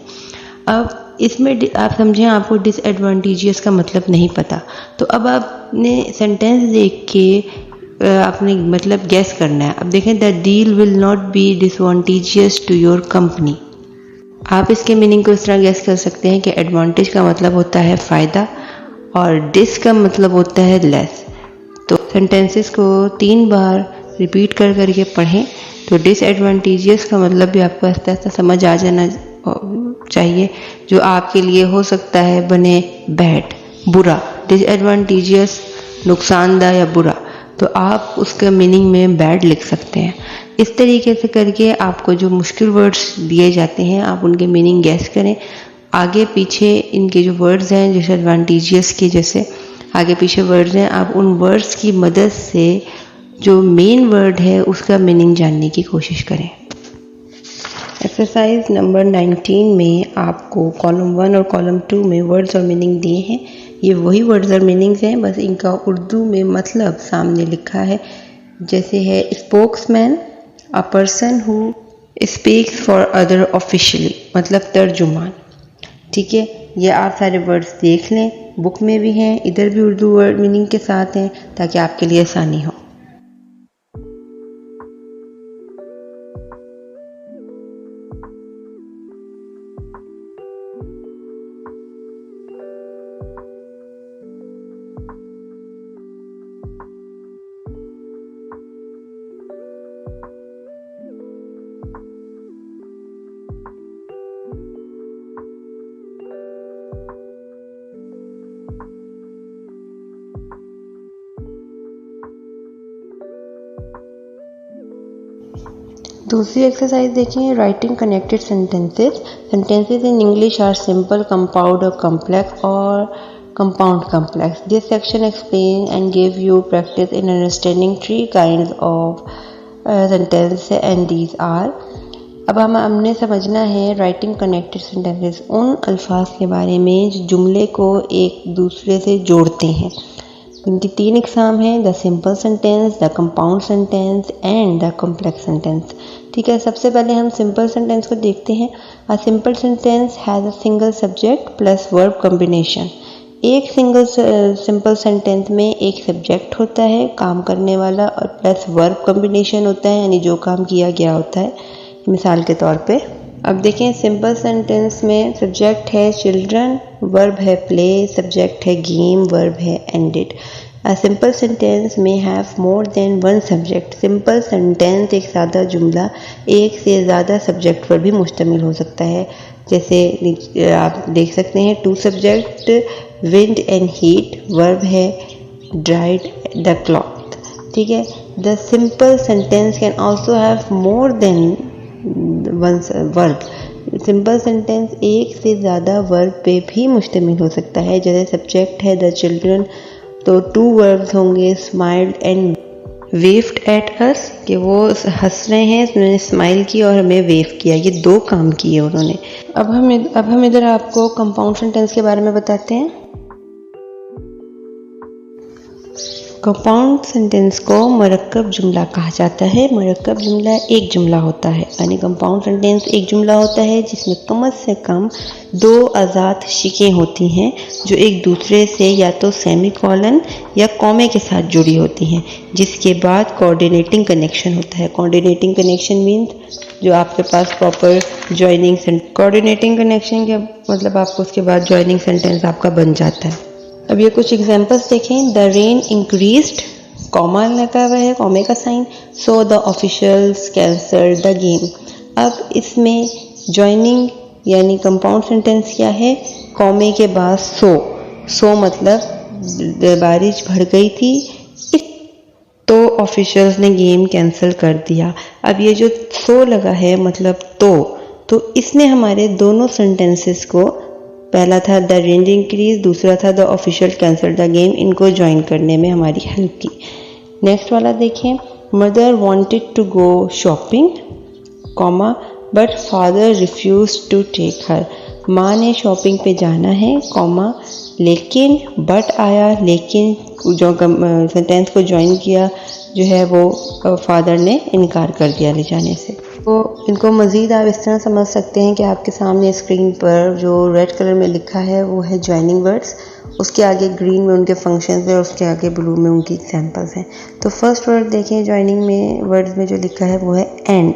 अब इसमें आप समझें आपको disadvantageous का मतलब नहीं पता, तो अब आपने सेंटेंस देख के आपने मतलब गैस करना है। अब देखें the deal will not be disadvantageous to your company. आप इसके मीनिंग को इस तरह गैस कर सकते हैं कि एडवांटेज का मतलब होता है फ़ायदा और डिस का मतलब होता है लेस। तो सेंटेंसेस को 3 बार रिपीट कर करके पढ़ें, तो डिसएडवांटेजियस का मतलब भी आपको आस्ते आस्ते समझ आ जाना चाहिए, जो आपके लिए हो सकता है बने बैड, बुरा। डिसएडवांटेजियस नुकसानदा या बुरा, तो आप उसका मीनिंग में बैड लिख सकते हैं। इस तरीके से करके आपको जो मुश्किल वर्ड्स दिए जाते हैं आप उनके मीनिंग गैस करें। आगे पीछे इनके जो वर्ड्स हैं डिसएडवांटेजियस के जैसे आगे पीछे वर्ड्स हैं, आप उन वर्ड्स की मदद से जो मेन वर्ड है उसका मीनिंग जानने की कोशिश करें। एक्सरसाइज नंबर 19 में आपको कॉलम 1 और कॉलम 2 में वर्ड्स और मीनिंग दिए हैं। ये वही वर्ड्स और मीनिंग्स हैं, बस इनका उर्दू में मतलब सामने लिखा है। जैसे है spokesman, a person who speaks for other officially, मतलब तर्जुमान। ठीक है, ये आप सारे वर्ड्स देख लें, बुक में भी हैं, इधर भी उर्दू वर्ड मीनिंग के साथ हैं, ताकि आपके लिए आसानी हो। दूसरी एक्सरसाइज देखें, writing connected sentences. Sentences in English are simple, compound और कॉम्प्लेक्स और compound complex. This section explain and give you practice in understanding 3 kinds of sentence and these are. अब हमने समझना है राइटिंग कनेक्टेड सेंटेंसेस, उन अल्फाज के बारे में जो जुमले को एक दूसरे से जोड़ते हैं। इनके 3 एग्जाम हैं, the simple sentence, the compound sentence and the complex sentence. ठीक है, सबसे पहले हम सिंपल सेंटेंस को देखते हैं। अ simple sentence has a single subject plus verb combination. एक सिंपल सेंटेंस में एक सब्जेक्ट होता है काम करने वाला और प्लस वर्ब कॉम्बिनेशन होता है, यानी जो काम किया गया होता है। मिसाल के तौर पे अब देखें, सिंपल सेंटेंस में सब्जेक्ट है चिल्ड्रन, वर्ब है प्ले, सब्जेक्ट है गेम, वर्ब है एंडेड। अ सिंपल सेंटेंस में have more than one subject. Simple sentence एक सादा जुमला एक से ज़्यादा सब्जेक्ट पर भी मुश्तमिल हो सकता है। जैसे आप देख सकते हैं, 2 subject wind and heat, verb है ड्राइड द क्लॉथ। ठीक है, the simple sentence can also have more than one verb. Simple sentence एक से ज़्यादा वर्ब पे भी मुश्तमिल हो सकता है। जैसे सब्जेक्ट है द चिल्ड्रन, तो 2 वर्ब्स होंगे smiled and waived at us, कि वो हंस रहे हैं, उन्होंने स्माइल की और हमें वेव किया, ये 2 काम किए उन्होंने। अब हम इधर आपको कंपाउंड सेंटेंस के बारे में बताते हैं। कंपाउंड सेंटेंस को मरकब जुमला कहा जाता है। मरकब जुमला एक जुमला होता है, यानी कंपाउंड सेंटेंस एक जुमला होता है जिसमें कम से कम 2 आज़ाद शिकें होती हैं जो एक दूसरे से या तो सेमीकोलन या कॉमे के साथ जुड़ी होती हैं, जिसके बाद कोऑर्डिनेटिंग कनेक्शन होता है। कोऑर्डिनेटिंग कनेक्शन मीन्स जो आपके पास प्रॉपर जॉइनिंग कोऑर्डिनेटिंग कनेक्शन के मतलब आपको उसके बाद जॉइनिंग सेंटेंस आपका बन जाता है। अब ये कुछ एग्जांपल्स देखें। द रेन इंक्रीज्ड, कॉमा लगा हुआ है, कॉमे का sign, so the officials cancelled the game. अब इसमें जॉइनिंग यानी कंपाउंड सेंटेंस क्या है, कॉमे के बाद सो मतलब बारिश बढ़ गई थी तो ऑफिशियल्स ने गेम कैंसिल कर दिया। अब ये जो सो लगा है मतलब तो इसने हमारे दोनों सेंटेंसेस को, पहला था द रेन इंक्रीज, दूसरा था the official cancel the game, इनको ज्वाइन करने में हमारी हेल्प की। नेक्स्ट वाला देखें। Mother wanted to go shopping, comma but father refuse to take her. माँ ने शॉपिंग पे जाना है, कॉमा लेकिन बट आया, लेकिन जो सेंटेंस को ज्वाइन किया जो है वो फादर ने इनकार कर दिया ले जाने से। तो इनको मज़ीद आप इस तरह समझ सकते हैं कि आपके सामने स्क्रीन पर जो रेड कलर में लिखा है वो है ज्वाइनिंग वर्ड्स, उसके आगे ग्रीन में उनके फंक्शंस हैं और उसके आगे ब्लू में उनकी एग्जांपल्स हैं। तो फर्स्ट वर्ड देखें, ज्वाइनिंग में वर्ड्स में जो लिखा है वो है एंड।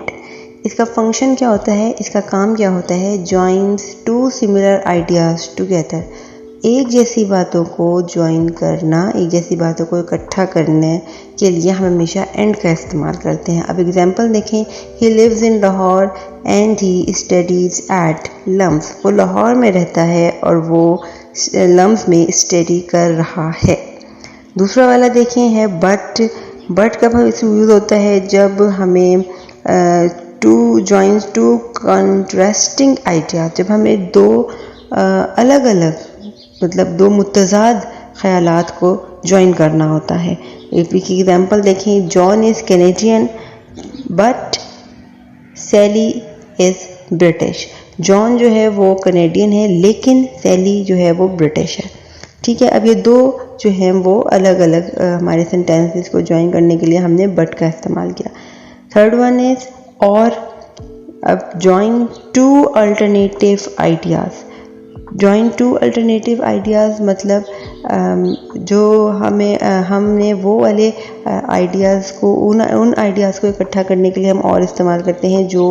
इसका फंक्शन क्या होता है, इसका काम क्या होता है, जॉइंस 2 सिमिलर आइडियाज़ टुगेदर। एक जैसी बातों को ज्वाइन करना, एक जैसी बातों को इकट्ठा करने के लिए हम हमेशा एंड का इस्तेमाल करते हैं। अब एग्जांपल देखें। He lives in Lahore and he studies at LUMS. वो लाहौर में रहता है और वो लम्स में स्टडी कर रहा है। दूसरा वाला देखें है बट कब इसमें यूज़ होता है, जब हमें टू जॉइंस 2 कॉन्ट्रास्टिंग आइडिया, जब हमें 2 अलग अलग मतलब 2 मुतज़ाद ख़यालात को ज्वाइन करना होता है। एक एग्जांपल देखें। John is Canadian but Sally is British. John जो है वो कैनेडियन है लेकिन सैली जो है वो ब्रिटिश है। ठीक है, अब ये 2 जो हैं वो अलग अलग हमारे सेंटेंसेस को ज्वाइन करने के लिए हमने बट का इस्तेमाल किया। थर्ड वन इज़ और। अब join 2 alternative ideas. Join 2 alternative ideas मतलब जो हमने वो वाले आइडियाज़ को उन आइडियाज़ को इकट्ठा करने के लिए हम और इस्तेमाल करते हैं जो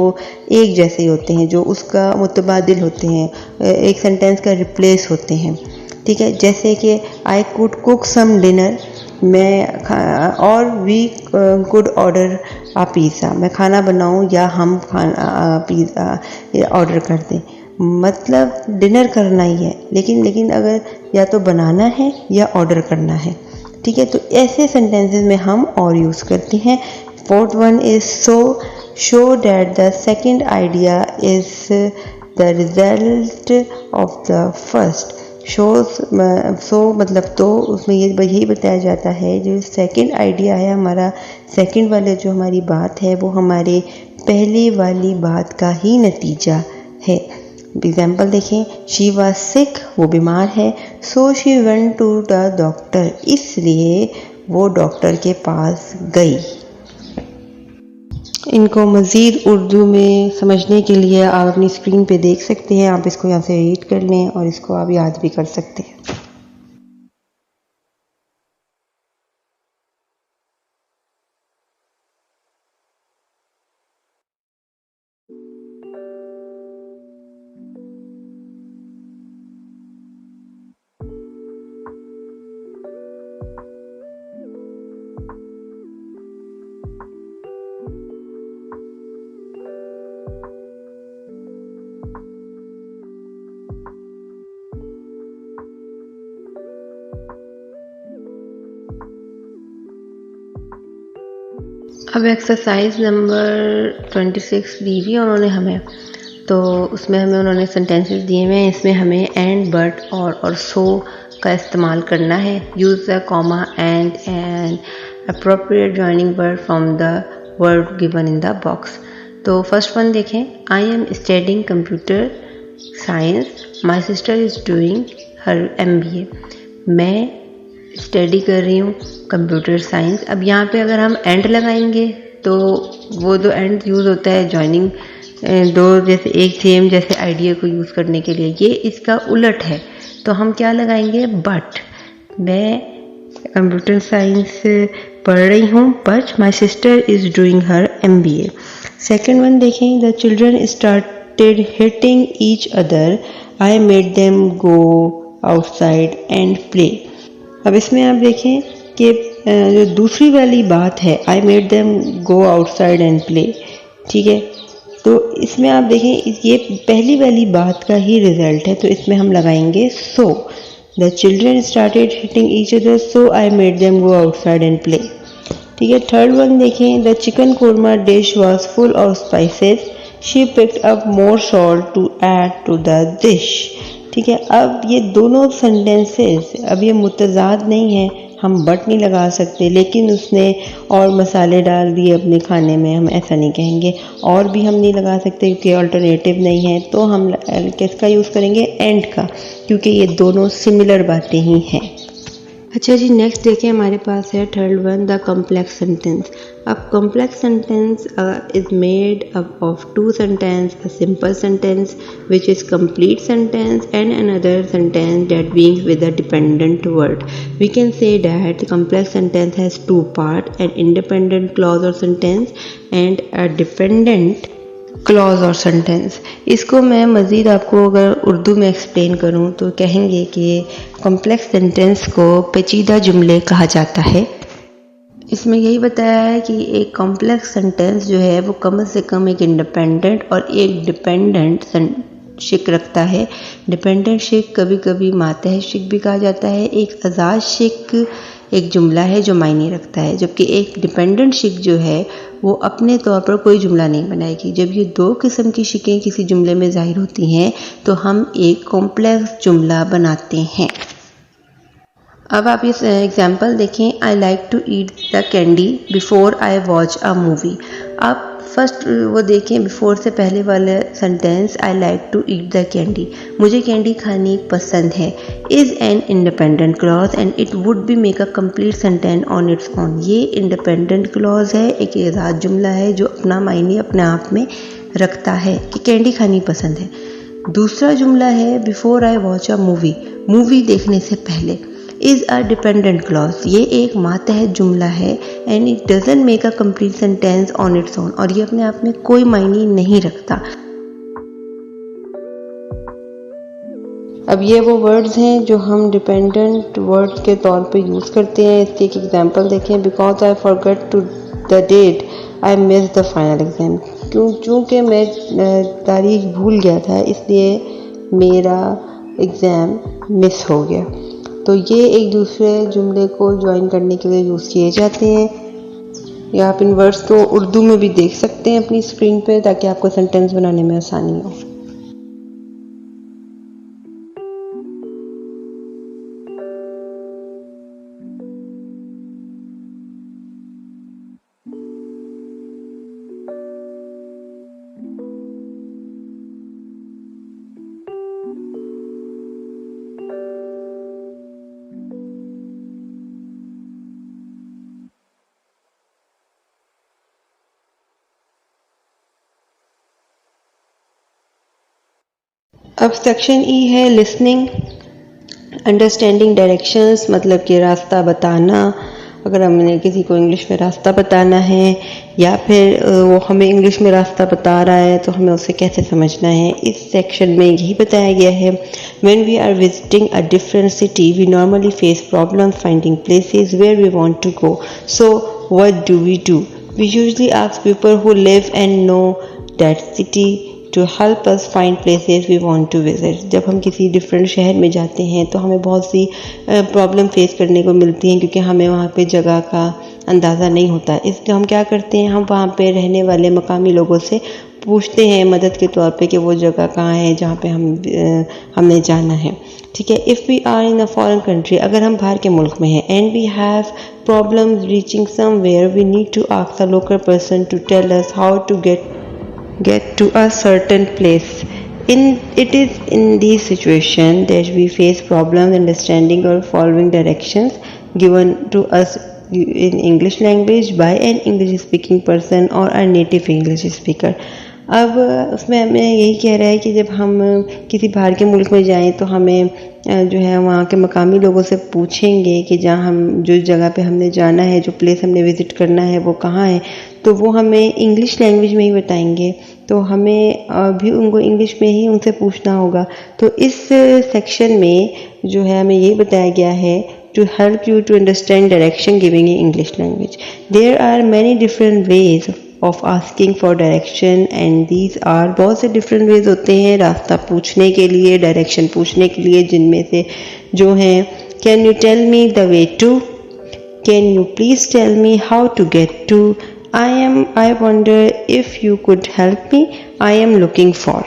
एक जैसे ही होते हैं, जो उसका मुतबादिल होते हैं, एक सेंटेंस का रिप्लेस होते हैं। ठीक है, जैसे कि I could cook some dinner, और we could order a pizza. मैं खाना बनाऊं या हम पिज़्ज़ा ऑर्डर कर दें, मतलब डिनर करना ही है, लेकिन अगर या तो बनाना है या ऑर्डर करना है। ठीक है, तो ऐसे सेंटेंसेस में हम और यूज़ करते हैं। Fourth one is show that the second idea is the result of the first. So मतलब तो उसमें यही बताया जाता है जो सेकंड आइडिया है हमारा, सेकंड वाले जो हमारी बात है वो हमारे पहले वाली बात का ही नतीजा है। एग्जाम्पल देखें, शी वॉज सिक, वो बीमार है, so she went to the doctor, इसलिए वो डॉक्टर के पास गई। इनको मज़ीद उर्दू में समझने के लिए आप अपनी स्क्रीन पे देख सकते हैं, आप इसको यहाँ से रीड कर लें और इसको आप याद भी कर सकते हैं। अब एक्सरसाइज नंबर 26 दी हुई है उन्होंने हमें, तो उसमें हमें उन्होंने सेंटेंसेस दिए हुए हैं। इसमें हमें एंड, बट और सो का इस्तेमाल करना है। Use the comma and appropriate joining word from the word given in the box. तो फर्स्ट वन देखें, I am studying computer science, my sister is doing her MBA। मैं स्टडी कर रही हूँ कंप्यूटर साइंस। अब यहाँ पे अगर हम एंड लगाएंगे तो वो जो एंड यूज़ होता है जॉइनिंग दो जैसे एक सेम जैसे आइडिया को यूज़ करने के लिए, ये इसका उलट है। तो हम क्या लगाएंगे, बट मैं कंप्यूटर साइंस पढ़ रही हूँ, but my sister is doing her MBA। Second one देखें, the children started hitting each other, I made them go outside and play. अब इसमें आप देखें कि जो दूसरी वाली बात है, आई made them go outside and play, ठीक है, तो इसमें आप देखें ये पहली वाली बात का ही रिजल्ट है, तो इसमें हम लगाएंगे so. The children started hitting each other, so I made them go outside and play, ठीक है। थर्ड वन देखें, the chicken korma dish was full of spices, she picked up more salt to add to the dish, ठीक है। अब ये दोनों sentences अब ये मुतजाद नहीं है, हम बट नहीं लगा सकते, लेकिन उसने और मसाले डाल दिए अपने खाने में, हम ऐसा नहीं कहेंगे। और भी हम नहीं लगा सकते क्योंकि अल्टरनेटिव नहीं है, तो हम किसका यूज़ करेंगे, एंड का, क्योंकि ये दोनों सिमिलर बातें ही हैं। अच्छा जी, नेक्स्ट देखिए हमारे पास है third one, the complex sentence. अब complex sentence is made up of two sentence, a simple sentence which is complete sentence and another sentence that begins with a dependent word. We can say that the complex sentence has two parts, an independent clause or sentence and a dependent clause और sentence. इसको मैं मज़ीद आपको अगर उर्दू में explain करूं तो कहेंगे कि कॉम्प्लेक्स सेंटेंस को पेचीदा जुमले कहा जाता है। इसमें यही बताया है कि एक कॉम्प्लेक्स सेंटेंस जो है वो कम से कम एक इंडिपेंडेंट और एक डिपेंडेंट शिक रखता है। डिपेंडेंट शिक कभी कभी मातहत शिक भी कहा जाता है। एक आज़ाद शिक एक जुमला है जो मायने रखता है, जबकि एक डिपेंडेंट शिक जो है वो अपने तौर पर कोई जुमला नहीं बनाएगी। जब ये दो किस्म की शिकें किसी जुमले में ज़ाहिर होती हैं तो हम एक कॉम्प्लेक्स जुमला बनाते हैं। अब आप इस एग्जाम्पल देखें, I like to eat the candy before I watch a movie. आप फर्स्ट वो देखें, बिफोर से पहले वाला sentence, I like to eat the candy, मुझे कैंडी खानी पसंद है, is an independent clause and it would be make a complete sentence on its own. ये इंडिपेंडेंट क्लॉज है, एक आज़ाद जुमला है जो अपना मायने अपने आप में रखता है कि कैंडी खानी पसंद है। दूसरा जुमला है before I watch a movie, movie देखने से पहले, इज़ अ डिपेंडेंट क्लॉज, ये एक मातहत जुमला है and it doesn't make a complete sentence on its own, और ये अपने आप में कोई मायने नहीं रखता। अब ये वो वर्ड्स हैं जो हम डिपेंडेंट वर्ड्स के तौर पे यूज़ करते हैं। इसकी एक एग्जांपल देखें, because I forget to the date I miss the final exam, चूँकि मैं तारीख भूल गया था इसलिए मेरा एग्ज़ाम मिस हो गया। तो ये एक दूसरे जुमले को ज्वाइन करने के लिए यूज़ किए जाते हैं। या आप इन वर्ड्स को उर्दू में भी देख सकते हैं अपनी स्क्रीन पे, ताकि आपको सेंटेंस बनाने में आसानी हो। अब सेक्शन ई है लिसनिंग, अंडरस्टैंडिंग डायरेक्शंस, मतलब कि रास्ता बताना। अगर हमने किसी को इंग्लिश में रास्ता बताना है या फिर वो हमें इंग्लिश में रास्ता बता रहा है तो हमें उसे कैसे समझना है, इस सेक्शन में यही बताया गया है। When we are visiting a different city, we normally face problems finding places where we want to go. So what do? We usually ask people who live and know that city to help us find places we want to visit. जब हम किसी different शहर में जाते हैं तो हमें बहुत सी प्रॉब्लम फेस करने को मिलती हैं क्योंकि हमें वहाँ पे जगह का अंदाज़ा नहीं होता। इसलिए हम क्या करते हैं, हम वहाँ पे रहने वाले मकामी लोगों से पूछते हैं मदद के तौर पे कि वो जगह कहाँ है जहाँ पे हमने जाना है। ठीक है। If we are in a foreign country, अगर हम बाहर के मुल्क में हैं, and we have problems reaching somewhere, we need to ask a local person to tell us how to get to a certain place. It is in this situation that we face problems understanding or following directions given to us in English language by an English speaking person or a native English speaker. अब उसमें हमें यही कह रहा है कि जब हम किसी बाहर के मुल्क में जाएं तो हमें जो है वहाँ के मकामी लोगों से पूछेंगे कि जहाँ हम जो जगह पे हमने जाना है, जो प्लेस हमने विज़िट करना है वो कहाँ है, तो वो हमें इंग्लिश लैंग्वेज में ही बताएंगे। तो हमें भी उनको इंग्लिश में ही उनसे पूछना होगा। तो इस सेक्शन में जो है हमें ये बताया गया है to help you to understand direction giving in English language. There are many different ways of asking for direction and these are, बहुत से different ways होते हैं रास्ता पूछने के लिए, डायरेक्शन पूछने के लिए, जिनमें से जो हैं Can you tell me the way to? Can you please tell me how to get to? I wonder if you could help me. I am looking for.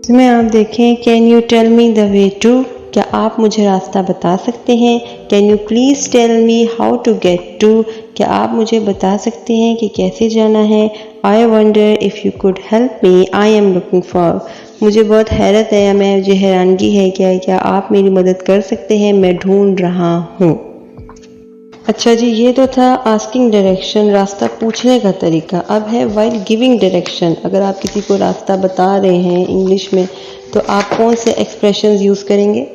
इसमें आप देखें Can you tell me the way to? क्या आप मुझे रास्ता बता सकते हैं? Can you please tell me how to get to? क्या आप मुझे बता सकते हैं कि कैसे जाना है? I wonder if you could help me. I am looking for. मुझे बहुत हैरत है, मुझे हैरानगी है क्या आप मेरी मदद कर सकते हैं? मैं ढूंढ रहा हूँ। अच्छा जी, ये तो था आस्किंग डायरेक्शन, रास्ता पूछने का तरीका। अब है वाइल गिविंग डायरेक्शन। अगर आप किसी को रास्ता बता रहे हैं इंग्लिश में तो आप कौन से एक्सप्रेशंस यूज़ करेंगे?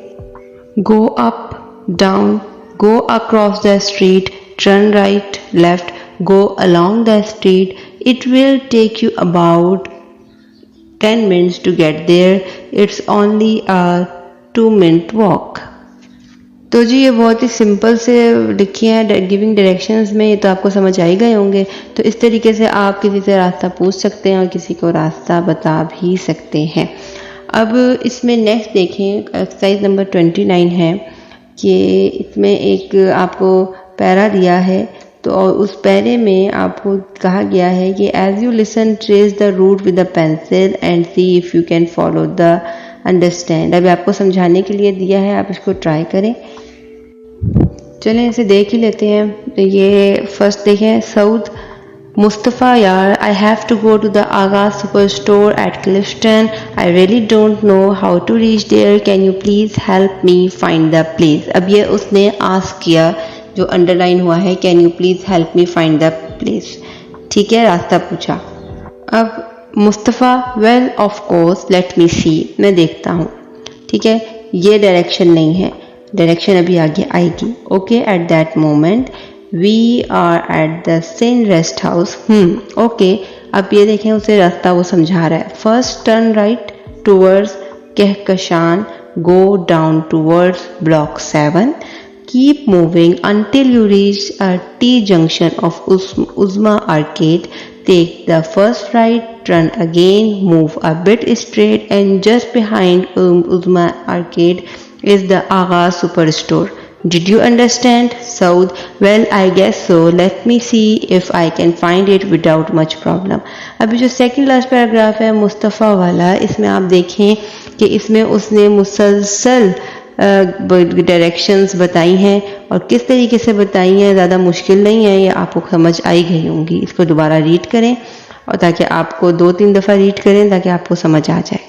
Go up, down, go across the street, turn right, left, go along the street, it will take you about 10 minutes to get there, it's only a 2-minute walk. तो जी ये बहुत ही simple से लिखी है giving directions में, ये तो आपको समझ आ ही गए होंगे। तो इस तरीके से आप किसी से रास्ता पूछ सकते हैं और किसी को रास्ता बता भी सकते हैं। अब इसमें नेक्स्ट देखें, एक्सरसाइज नंबर 29 है कि इसमें एक आपको पैरा दिया है, तो उस पैरे में आपको कहा गया है कि as you listen trace the route with the pencil and see if you can follow the understand. अभी आपको समझाने के लिए दिया है, आप इसको ट्राई करें। चलें इसे देख ही लेते हैं। ये फर्स्ट देखें, सऊद मुस्तफ़ा यार, I have to go to the Aga super store at Clifton, I really don't know how to reach there, can you please help me find the place. अब ये उसने आस्क किया, जो अंडरलाइन हुआ है, can you please help me find the place. ठीक है, रास्ता पूछा। अब Mustafa, well of course let me see, मैं देखता हूँ। ठीक है, ये डायरेक्शन नहीं है, डायरेक्शन अभी आगे आएगी। Okay, at that moment we are at the Sen rest house. Okay, अब ये देखें उसे रास्ता वो समझा रहा है। First turn right towards Kahkashan, go down towards block 7, keep moving until you reach a T junction of Uzma Arcade. Take the first right, turn again, move a bit straight, and just behind Uzma Arcade is the Agha Superstore. Did you understand? Saud, well, I guess so. Let me see if I can find it without much problem. अभी जो second last paragraph है मुस्तफ़ा वाला, इसमें आप देखें कि इसमें उसने मुसलसल डायरेक्शंस बताई हैं और किस तरीके से बताई हैं, ज़्यादा मुश्किल नहीं है, ये आपको समझ आई गई होंगी। इसको दोबारा रीड करें और ताकि आपको 2-3 दफ़ा रीड करें ताकि आपको समझ आ जाए।